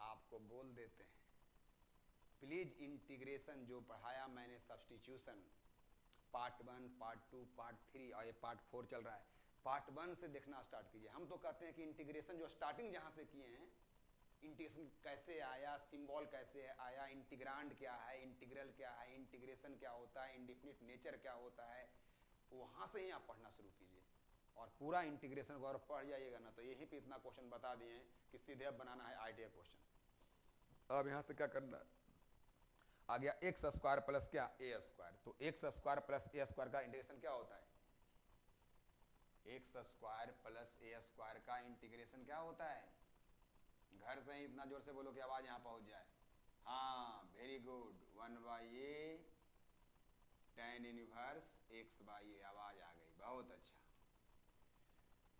आपको बोल देते हैं प्लीज इंटीग्रेशन जो पढ़ाया मैंने सब्स्टिट्यूशन पार्ट 1 पार्ट 2 पार्ट 3 और ये पार्ट 4 चल रहा है, पार्ट 1 से देखना स्टार्ट कीजिए। हम तो कहते हैं कि इंटीग्रेशन जो स्टार्टिंग जहाँ से किए हैं, इंटीग्रेशन कैसे आया, सिंबल कैसे आया, इंटीग्रांड क्या है, इंटीग्रल क्या है, इंटीग्रेशन क्या होता है, इंडिफिनिट नेचर क्या होता है, वहाँ से ही आप पढ़ना शुरू कीजिए और पूरा इंटीग्रेशन को और पढ़ जाइएगा ना, तो यहीं पे इतना क्वेश्चन बता दिए हैं कि सीधे अब बनाना है आइडिया क्वेश्चन। अब यहाँ से क्या करना है, आ गया एक्स स्क्वायर प्लस क्या, ए स्क्वायर। तो x square plus a square का इंटीग्रेशन क्या होता है, x square plus a square का इंटीग्रेशन क्या होता है, घर से ही इतना जोर से बोलो कि आवाज यहाँ पहुंच जाए। हाँ very good, 1/a tan inverse x/a, आवाज आ गई, बहुत अच्छा।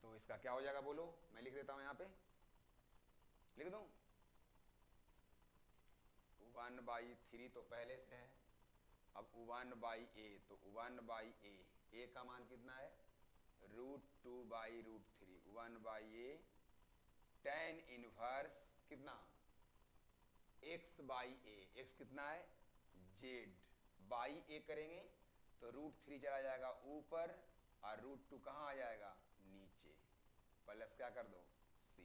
तो इसका क्या हो जाएगा बोलो, मैं लिख देता हूं यहाँ पे, लिख दूं 1/3 तो पहले से है, अब 1/a, तो 1/a, a का मान कितना है √2/√3, 1/a tan इनवर्स कितना x/a, x कितना है z, बाई a करेंगे तो √3 चला जाएगा ऊपर और √2 कहाँ आ जाएगा नीचे, प्लस क्या कर दो c,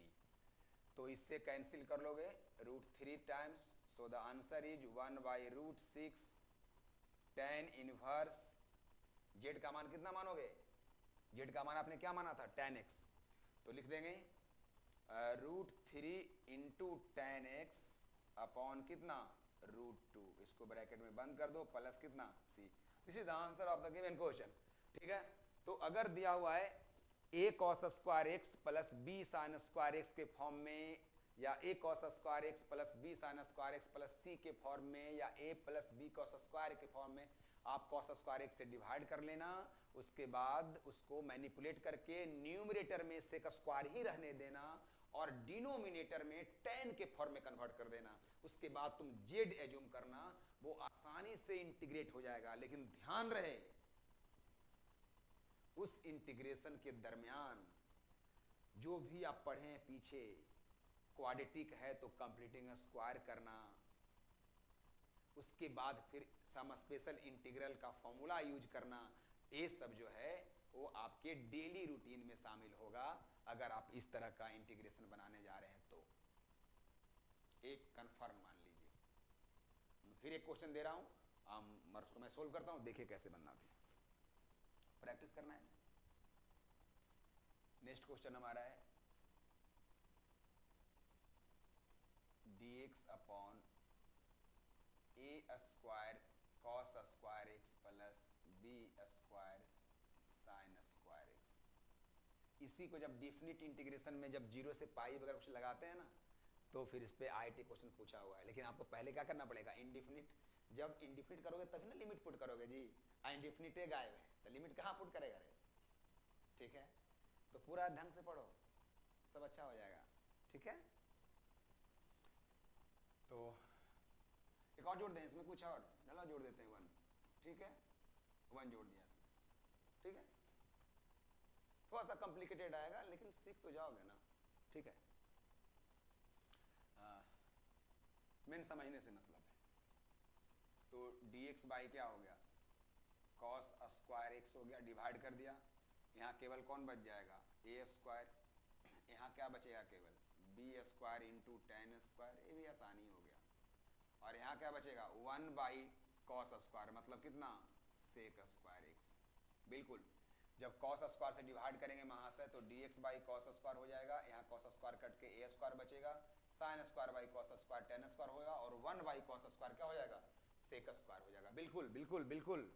तो इससे कैंसिल कर लोगे √3 times, so the answer is 1/√6 tan inverse, z का मान कितना मानोगे, z का मान आपने क्या माना था tan x, तो लिख देंगे √3 इंटू tan x अपॉन कितना √2, इसको ब्रैकेट में बंद कर दो, प्लस कितना c, this is the answer of the given question. ठीक है, तो अगर दिया हुआ है a cos square x plus b sin square x के फॉर्म में, या a cos square x plus b sin square x plus c के फॉर्म में, या a plus b cos square के फॉर्म में, आप cos स्क्वायर x से डिवाइड कर लेना, उसके बाद उसको मैनिपुलेट करके न्यूमरेटर में sec स्क्वायर ही रहने देना और डिनोमिनेटर में tan के फॉर्म में कन्वर्ट कर देना, उसके बाद तुम z एज्यूम करना, वो आसानी से इंटीग्रेट हो जाएगा। लेकिन ध्यान रहे उस इंटीग्रेशन के दरमियान जो भी आप पढ़े पीछे, क्वाड्रेटिक है तो कंप्लीटिंग स्क्वायर करना, उसके बाद फिर सम स्पेशल इंटीग्रल का फॉर्मूला यूज करना, ये सब जो है वो आपके डेली रूटीन में शामिल होगा अगर आप इस तरह का इंटीग्रेशन बनाने जा रहे हैं तो, एक कंफर्म मान लीजिए। फिर एक क्वेश्चन दे रहा हूं, उसको मैं सोल्व करता हूं, देखिए कैसे बनाते हैं, प्रैक्टिस करना है। नेक्स्ट क्वेश्चन हमारा है dx upon a square cos square x plus b square sin square x। इसी को जब डिफिनिट इंटीग्रेशन में जब 0 से पाई वगैरह कुछ लगाते हैं ना, तो फिर इस पे आईटी क्वेश्चन पूछा हुआ है, लेकिन आपको पहले क्या करना पड़ेगा, इनडिफिनिट, जब इनडिफिनिट करोगे तभी ना लिमिट पुट करोगे जी, इनडिफिनिट गायब है तो लिमिट कहाँ पुट करेगा रे। ठीक है, तो पूरा ढंग से पढ़ो, सब अच्छा हो जाएगा। ठीक है, तो एक और जोड़ दें इसमें, कुछ और चलो जोड़ देते हैं 1, ठीक है 1 जोड़ दिया इसमें। ठीक है, थोड़ा सा कॉम्प्लिकेटेड आएगा लेकिन सीख तो जाओगे ना। ठीक है, मेन समझने से मतलब है। तो dx बाई क्या हो गया, cos स्क्वायर x हो गया, डिवाइड कर दिया, यहाँ केवल कौन बच जाएगा a स्क्वायर, यहाँ क्या बचेगा केवल b square into tan square, ये भी आसानी हो गया, और यहाँ क्या बचेगा 1/cos स्क्वायर, मतलब कितना sec स्क्वायर x। बिल्कुल, जब cos स्क्वायर से डिवाइड करेंगे महाशय तो dx बाई cos स्क्वायर हो जाएगा, यहाँ cos स्क्वायर कट के a स्क्वायर बचेगा, sin square by cos square tan square होगा, और 1/cos स्क्वायर क्या हो जाएगा sec स्क्वायर हो जाएगा। बिल्कुल बिल्कुल बिल्कुल,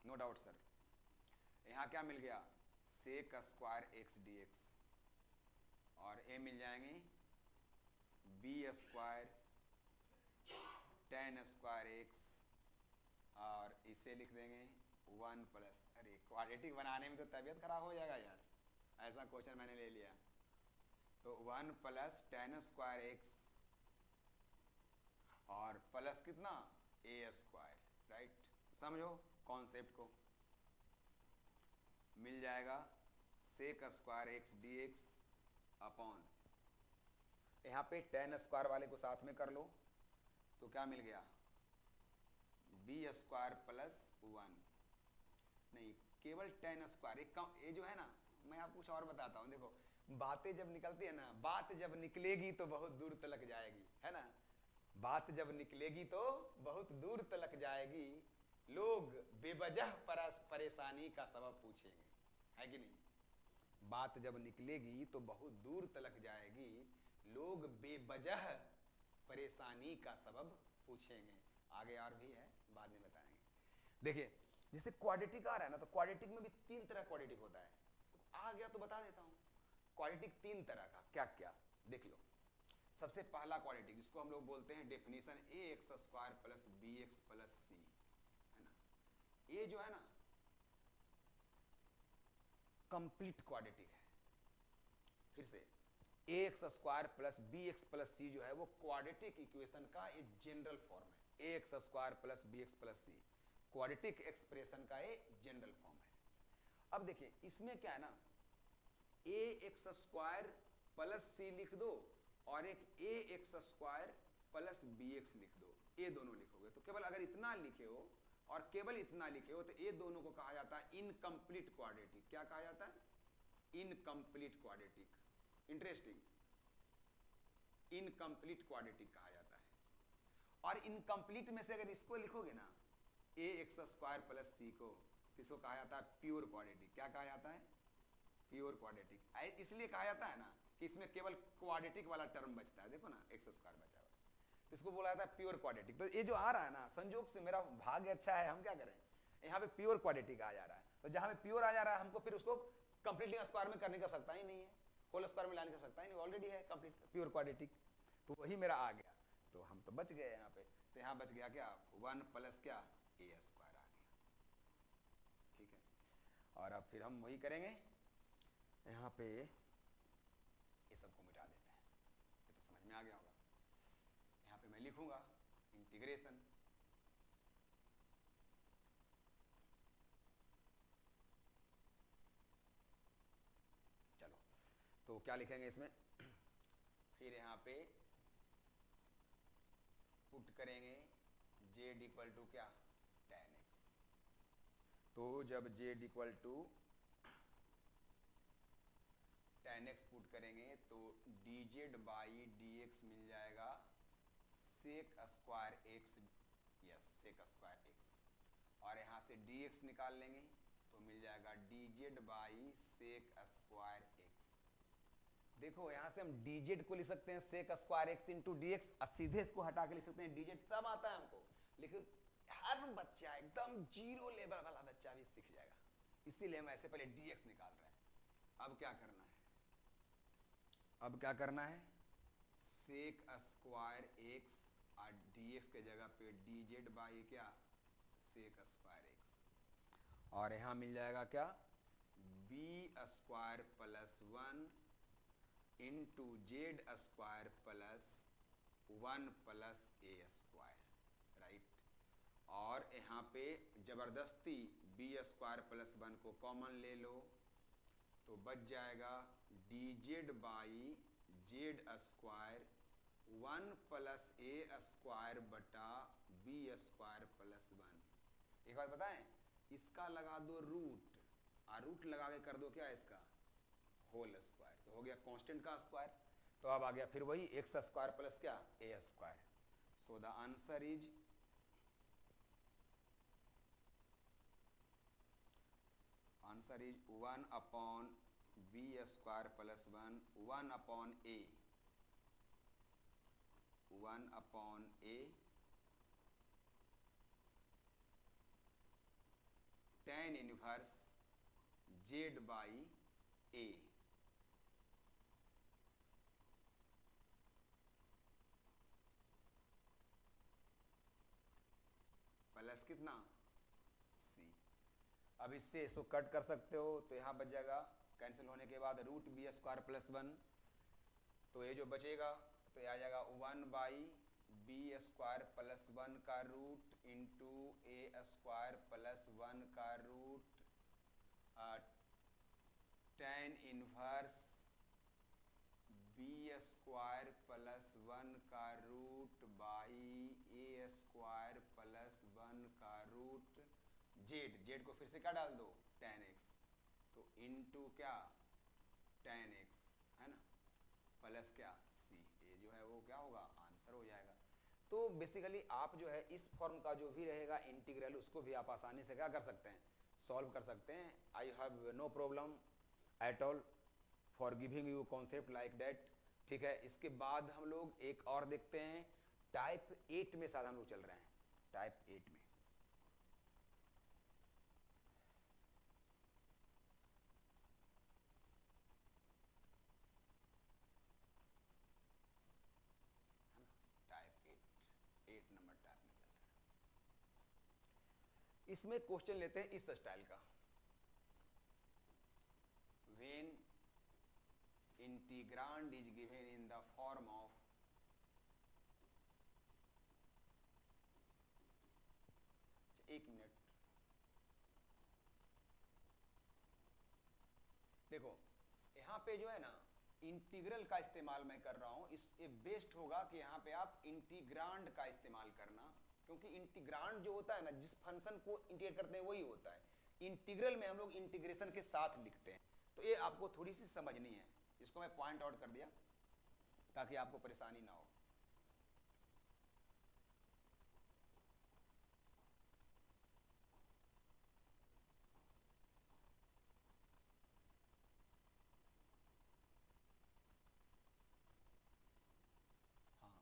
नो डाउट सर। यहाँ क्या मिल गया sec स्क्वायर x dx, और a मिल जाएंगे b square tan square x, और इसे लिख देंगे 1 प्लस अरे क्वाड्रेटिक बनाने में तो तबीयत खराब हो जाएगा यार, ऐसा क्वेश्चन मैंने ले लिया। तो 1 प्लस टेन स्क्वायर एक्स और प्लस कितना ए स्क्वायर, राइट। समझो कॉन्सेप्ट को, मिल जाएगा sec square x d x upon, यहाँ पे टेन स्क्वायर वाले को साथ में कर लो तो क्या मिल गया बी स्क्वायर प्लस 1, नहीं केवल टेन स्क्वायर। ये जो है ना, मैं आपको कुछ और बताता हूँ, देखो बातें जब निकलती है ना, बात जब निकलेगी तो बहुत दूर तलक जाएगी, है ना। बात जब निकलेगी तो बहुत दूर तलक जाएगी, लोग बेवजह परेशानी का सबब पूछेंगे, है कि नहीं। बात जब निकलेगी तो बहुत दूर तलक जाएगी, लोग बेवजह परेशानी का सबब पूछेंगे। आगे और भी है, बाद में बताएंगे। देखिए जैसे क्वाड्रेटिक आ रहा है ना, तो क्वाड्रेटिक में भी तीन तरह क्वाड्रेटिक होता है। आ गया तो बता देता हूं, क्वाड्रेटिक तीन तरह का क्या क्या देख लो। सबसे पहला क्वाड्रेटिक जिसको हम लोग बोलते हैं definition a x square plus b x plus c, है ना। ये जो है ना कंप्लीट क्वाड्रेटिक है। फिर से a x square plus b x plus c जो है वो क्वाड्रेटिक इक्वेशन का एक जनरल फॉर्म है। A x square plus b x plus c quadratic expression का एक जनरल फॉर्म है। अब देखिए इसमें क्या है ना, a x square plus c लिख दो और एक a x square plus b x लिख दो, ये दोनों लिखोगे तो केवल अगर इतना लिखे हो और केवल इतना लिखे हो तो ये दोनों को कहा जाता है इनकम्प्लीट क्वाड्रेटिक। क्या कहा जाता है? Incomplete quadratic. Interesting, incomplete quadratic कहा जाता है। और इनकम्प्लीट में से अगर इसको लिखोगे ना ए एक्स स्क्वायर प्लस सी को, तो इसको कहा जाता है प्योर क्वाड्रेटिक। क्या कहा जाता है? Pure quadratic. इसलिए कहा जाता है ना कि इसमें केवल क्वाड्रेटिक वाला टर्म बचता है, देखो ना एक्स स्क्वायर बचा हुआ, तो इसको बोला जाता है प्योर क्वाड्रेटिक। तो ये जो आ रहा है ना, संजोग से मेरा भाग्य अच्छा है, हम क्या करें, यहाँ पे प्योर क्वाड्रेटिक आ जा रहा है। तो जहां पे प्योर आ जा रहा है हमको फिर उसको कंप्लीटली स्क्वायर में करने की आवश्यकता ही नहीं है, होल स्क्वायर में लाने की आवश्यकता ही नहीं, ऑलरेडी है कंप्लीट प्योर क्वाड्रेटिक। तो वही मेरा आ गया, तो हम तो बच गए यहाँ पे। तो यहाँ बच गया क्या, 1 प्लस क्या ए स्क्वायर आ गया, ठीक है। और अब फिर हम वही करेंगे, यहाँ पे ये सबको मिटा देते हैं, ये तो समझ में आ गया होगा। यहाँ पे मैं लिखूंगा इंटीग्रेशन, चलो तो क्या लिखेंगे इसमें, फिर यहाँ पे पुट करेंगे z इक्वल टू क्या tan x। तो जब z equal to tan x put करेंगे तो dz बाई dx मिल जाएगा sec square x, yes sec square x, और यहाँ से dx निकाल लेंगे तो मिल जाएगा dz by sec square x। देखो यहाँ से हम dz को लिख सकते हैं sec square x into d x, सीधे इसको हटा के लिख सकते हैं dz, सब आता है हमको, लेकिन हर बच्चा एकदम जीरो लेवल वाला बच्चा भी सीख जाएगा, इसीलिए हम ऐसे पहले dx निकाल रहे हैं। अब क्या करना है, अब क्या करना है, सेक स्क्वायर x और dx के जगह पे dz बाई क्या सेक स्क्वायर x, और यहाँ मिल जाएगा क्या b square plus 1 into z square plus 1 plus a square, right. और यहाँ पे जबरदस्ती बी स्क्वायर प्लस 1 को कॉमन ले लो तो बच जाएगा D z by z square 1 plus a square बटा बी स्क्वायर प्लस 1। एक बात बताएं, इसका लगा दो रूट, और रूट लगा के कर दो क्या इसका होल स्क्वायर, तो हो गया कांस्टेंट का स्क्वायर। तो अब आ गया फिर वही एक्स स्क्वायर प्लस क्या a square. So the answer is answer is 1 upon b square plus 1 1 upon a 1 upon a tan inverse z by a, plus कितना सी। अब इससे इसको कट कर सकते हो तो यहाँ बच जाएगा, कैंसिल होने के बाद root b square plus one, तो ये जो बचेगा तो ये आ जाएगा 1/b² प्लस वन का root into a² plus one का root tan inverse b² plus one का root by a² plus one का रूट जेड को फिर से क्या डाल दो tan x, तो इंटू क्या tan x है ना, प्लस क्या c, ये जो है वो क्या होगा आंसर हो जाएगा। तो बेसिकली आप जो है इस फॉर्म का जो भी रहेगा इंटीग्रल उसको भी आप आसानी से क्या कर सकते हैं, सॉल्व कर सकते हैं। I have no problem at all for giving you concept like that. ठीक है, इसके बाद हम लोग एक और देखते हैं, टाइप 8 में शायद हम लोग चल रहे हैं, टाइप 8 में। टाइप 8 नंबर टाइप में चल रहा है। इसमें क्वेश्चन लेते हैं इस स्टाइल का, when integrand is given in the form of एक मिनट देखो, यहाँ पे जो है ना इंटीग्रल का इस्तेमाल मैं कर रहा हूँ, इससे बेस्ट होगा कि यहाँ पे आप इंटीग्रांड का इस्तेमाल करना, क्योंकि इंटीग्रांड जो होता है ना जिस फंक्शन को इंटीग्रेट करते हैं वही होता है, इंटीग्रल में हम लोग इंटीग्रेशन के साथ लिखते हैं, तो ये आपको थोड़ी सी समझनी है, इसको मैं पॉइंट आउट कर दिया ताकि आपको परेशानी ना हो। हाँ,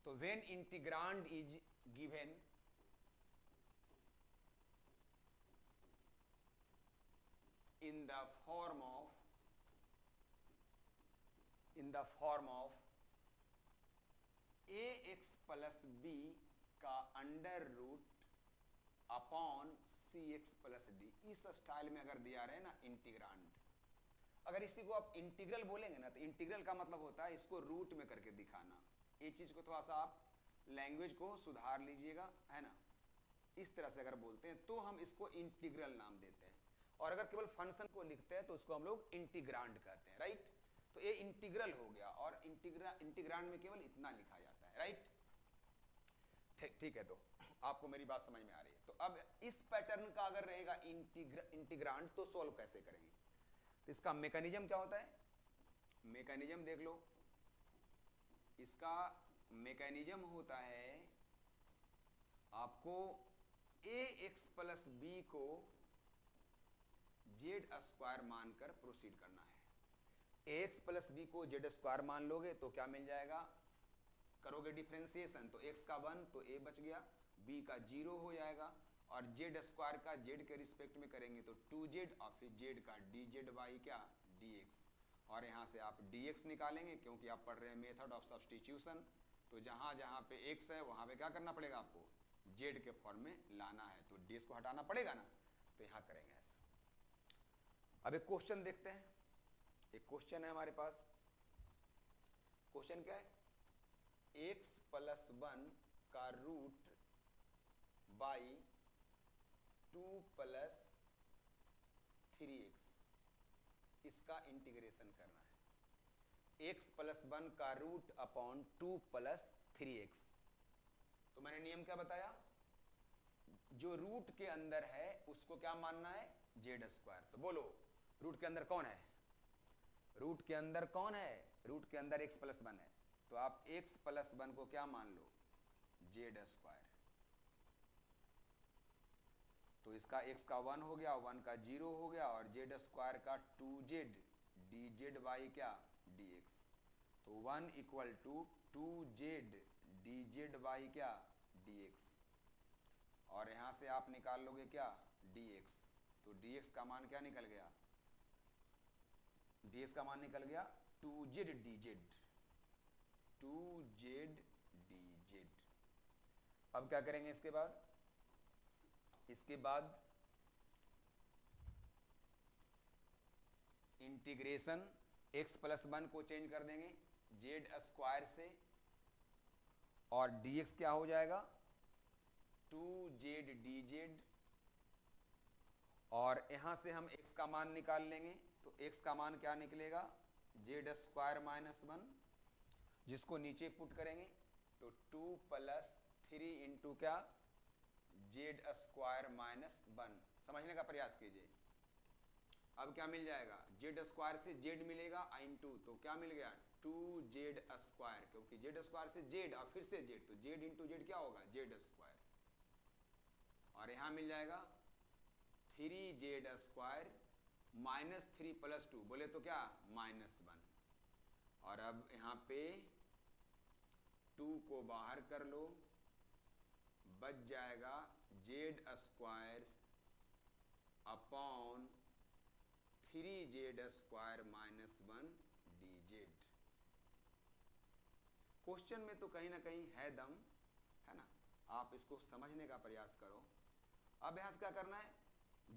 तो when integrand is given in the form of ax plus b का under root upon c x plus d, इस स्टाइल में अगर दिया रहे ना इंटीग्रांड, अगर इसी को आप इंटीग्रल बोलेंगे ना तो इंटीग्रल का मतलब होता है इसको रूट में करके दिखाना, ये चीज को थोड़ा सा आप लैंग्वेज को सुधार लीजिएगा, है ना। इस तरह से अगर बोलते हैं तो हम इसको इंटीग्रल नाम देते हैं, और अगर केवल फंक्शन को लिखते हैं तो उसको हम लोग इंटीग्रांड कहते हैं, राइट। तो ये इंटीग्रल हो गया, और इंटीग्रांड में केवल इतना लिखा जाता है, राइट। ठीक है, तो आपको मेरी बात समझ में आ रही है। तो अब इस पैटर्न का अगर रहेगा इंटीग्रांड तो सॉल्व कैसे करेंगे, तो इसका मैकेनिज्म क्या होता है, मैकेनिज्म देख लो। इसका मैकेनिज्म होता है आपको ax प्लस बी को z² मानकर प्रोसीड करना है। ax प्लस बी को z² मान लोगे तो क्या मिल जाएगा, करोगे डिफरेंशिएशन तो x का 1 तो a बच गया, b का 0 हो जाएगा, और z² का z के रिस्पेक्ट में करेंगे तो 2z, और फिर z का dz बाई क्या dx, और यहाँ से आप dx निकालेंगे क्योंकि आप पढ़ रहे हैं मेथड ऑफ सब्स्टिट्यूशन, तो जहाँ जहाँ पे x है वहाँ पे क्या करना पड़ेगा आपको z के फॉर्म में लाना है, तो dx को हटाना पड़ेगा ना, तो यहाँ करेंगे ऐसा। अब एक क्वेश्चन देखते हैं, एक क्वेश्चन है हमारे पास, क्वेश्चन क्या है, x प्लस 1 का रूट बाई 2 प्लस 3x, इसका इंटीग्रेशन करना है, x प्लस 1 का रूट अपॉन 2 प्लस 3x। तो मैंने नियम क्या बताया, जो रूट के अंदर है उसको क्या मानना है z²। तो बोलो रूट के अंदर कौन है, रूट के अंदर कौन है, रूट के अंदर x प्लस 1 है, तो आप x प्लस 1 को क्या मान लो z², तो इसका x का 1 हो गया, 1 का 0 हो गया, और z² का 2z dz बाई क्या dx, तो 1 equal to 2z dz by क्या dx, और यहाँ से आप निकाल लोगे क्या dx, तो dx का मान क्या निकल गया, dx का मान निकल गया 2z dz, 2z dz। अब क्या करेंगे इसके बाद, इसके बाद इंटीग्रेशन x प्लस 1 को चेंज कर देंगे जेड स्क्वायर से, और dx क्या हो जाएगा 2z dz, और यहां से हम x का मान निकाल लेंगे तो x का मान क्या निकलेगा जेड स्क्वायर माइनस 1, जिसको नीचे पुट करेंगे तो 2 प्लस 3 इंटू क्या जेड स्क्वायर माइनस 1। समझने का प्रयास कीजिए। अब क्या मिल जाएगा जेड स्क्वायर से जेड मिलेगा इंटू, तो क्या मिल गया 2z स्क्वायर, क्योंकि जेड स्क्वायर से जेड और फिर से जेड, तो जेड इंटू जेड क्या होगा जेड स्क्वायर, और यहां मिल जाएगा 3z स्क्वायर माइनस 3 प्लस 2 बोले तो क्या माइनस 1, और अब यहाँ पे 2 को बाहर कर लो, बच जाएगा Z square upon 3z square minus 1 dz। Question में तो कहीं ना कहीं है दम, है ना, आप इसको समझने का प्रयास करो। अब यहां से क्या करना है,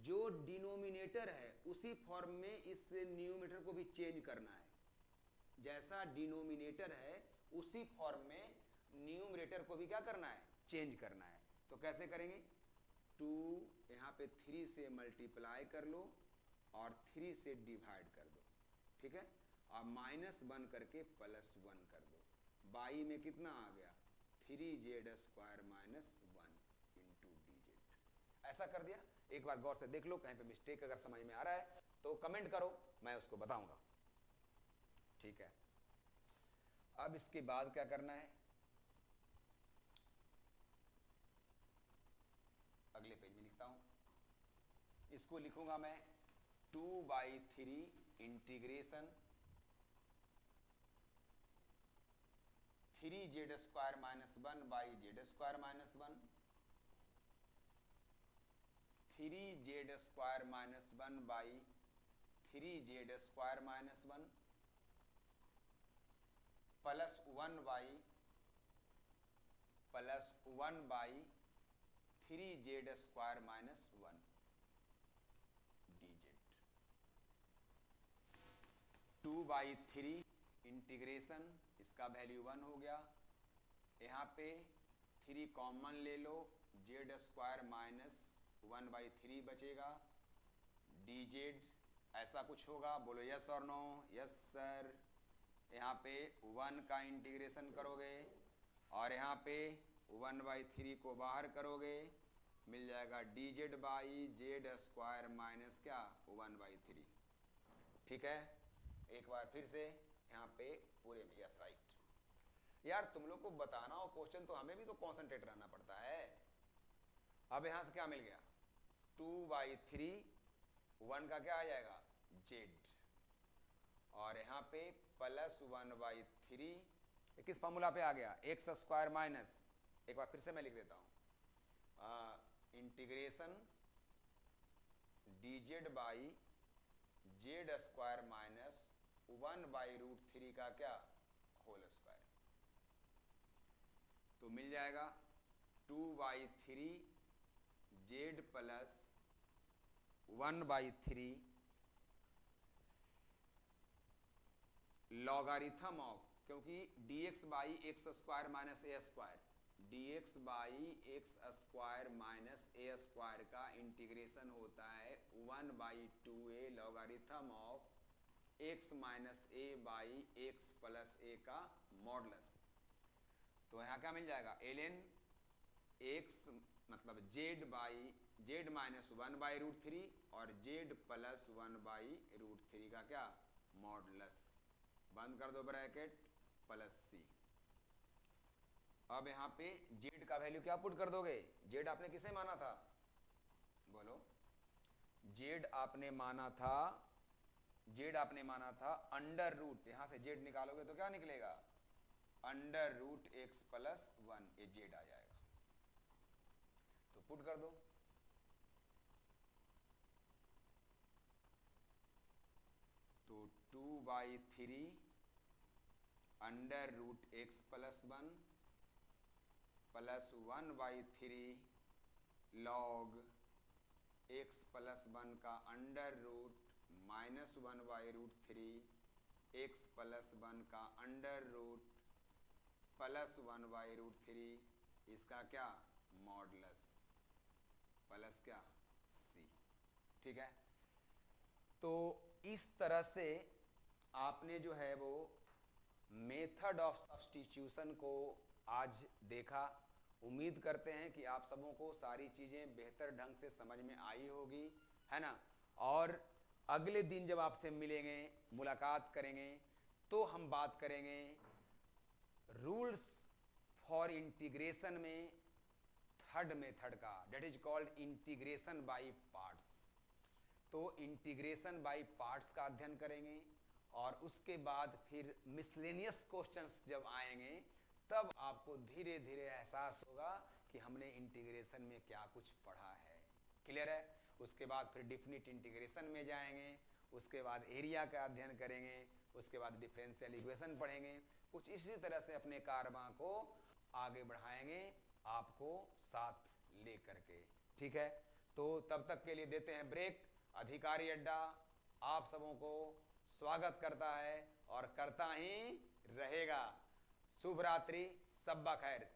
जो डिनोमिनेटर है उसी फॉर्म में इस न्यूमरेटर को भी चेंज करना है, जैसा डिनोमिनेटर है उसी फॉर्म में न्यूमरेटर को भी क्या करना है चेंज करना है। तो कैसे करेंगे 2 यहाँ पे 3 से मल्टीप्लाई कर लो और 3 से डिवाइड कर दो, ठीक है, और माइनस 1 करके प्लस 1 कर दो, बाई में कितना आ गया 3z square minus 1 into dz। ऐसा कर दिया। एक बार गौर से देख लो, कहीं पे मिस्टेक अगर समझ में आ रहा है तो कमेंट करो, मैं उसको बताऊंगा, ठीक है। अब इसके बाद क्या करना है, अगले पेज में लिखता हूं, इसको लिखूंगा मैं 2/3 integration 3z square minus 1 by z square minus 1, 3z square minus 1 by 3z square minus 1 plus 1 by 3z square minus 1 dz। 2/3 integration, इसका वैल्यू 1 हो गया, यहाँ पे 3 कॉमन ले लो, जेड स्क्वायर माइनस 1/3 बचेगा dz। ऐसा कुछ होगा, बोलो यस और नो। Yes sir. यहाँ पे 1 का इंटीग्रेशन करोगे और यहाँ पे 1/3 को बाहर करोगे, मिल जाएगा dz by z square minus क्या 1/3, ठीक है। एक बार फिर से यहाँ पे पूरे में यस राइट। यार तुम लोग को बताना हो क्वेश्चन तो हमें भी तो कॉन्सेंट्रेट रहना पड़ता है। अब यहाँ से क्या मिल गया 2/3, 1 का क्या आ जाएगा जेड, और यहाँ पे प्लस 1/3, किस फॉर्मूला पे आ गया एक्स स्क्वायर माइनस, एक बार फिर से मैं लिख देता हूँ, integration dz by z square minus 1/√3 का क्या होल स्क्वायर, तो मिल जाएगा 2/3 जेड प्लस 1/3 लॉगारिथम ऑफ, क्योंकि dx by x square minus a square, dx by x square minus a square का इंटीग्रेशन होता है 1/2a logarithm of x minus a by x plus a का modulus. तो यहाँ क्या मिल जाएगा ln x मतलब z माइनस 1/√3 और z प्लस 1/√3 का क्या मॉडुलस, बंद कर दो ब्रैकेट, प्लस c। अब यहाँ पे z का वैल्यू क्या पुट कर दोगे, z आपने किसे माना था, बोलो z आपने माना था अंडर रूट, यहां से z निकालोगे तो क्या निकलेगा √x प्लस 1, ये z आ जाएगा, तो पुट कर दो। तो 2/3 √x plus 1 plus 1/3 log x plus 1 का under root minus 1/√3 x plus 1 का अंडर रूट प्लस 1/√3 इसका क्या मॉडुलस प्लस क्या सी। ठीक है, तो इस तरह से आपने जो है वो मेथड ऑफ सब्स्टिट्यूशन को आज देखा। उम्मीद करते हैं कि आप सबों को सारी चीज़ें बेहतर ढंग से समझ में आई होगी, है ना। और अगले दिन जब आपसे मिलेंगे, मुलाकात करेंगे, तो हम बात करेंगे रूल्स फॉर इंटीग्रेशन में थर्ड मेथड का, that is called integration by parts. तो इंटीग्रेशन बाय पार्ट्स का अध्ययन करेंगे और उसके बाद फिर मिसलेनियस क्वेश्चंस जब आएंगे तब आपको धीरे धीरे एहसास होगा कि हमने इंटीग्रेशन में क्या कुछ पढ़ा है। क्लियर है? उसके बाद फिर डिफिनिट इंटीग्रेशन में जाएंगे, उसके बाद एरिया का अध्ययन करेंगे, उसके बाद डिफरेंशियल इक्वेशन पढ़ेंगे। कुछ इसी तरह से अपने कारवां को आगे बढ़ाएंगे, आपको साथ ले करके। ठीक है, तो तब तक के लिए देते हैं ब्रेक। अधिकारी अड्डा आप सबों को स्वागत करता है और करता ही रहेगा। शुभ रात्रि, सब्बा खैर।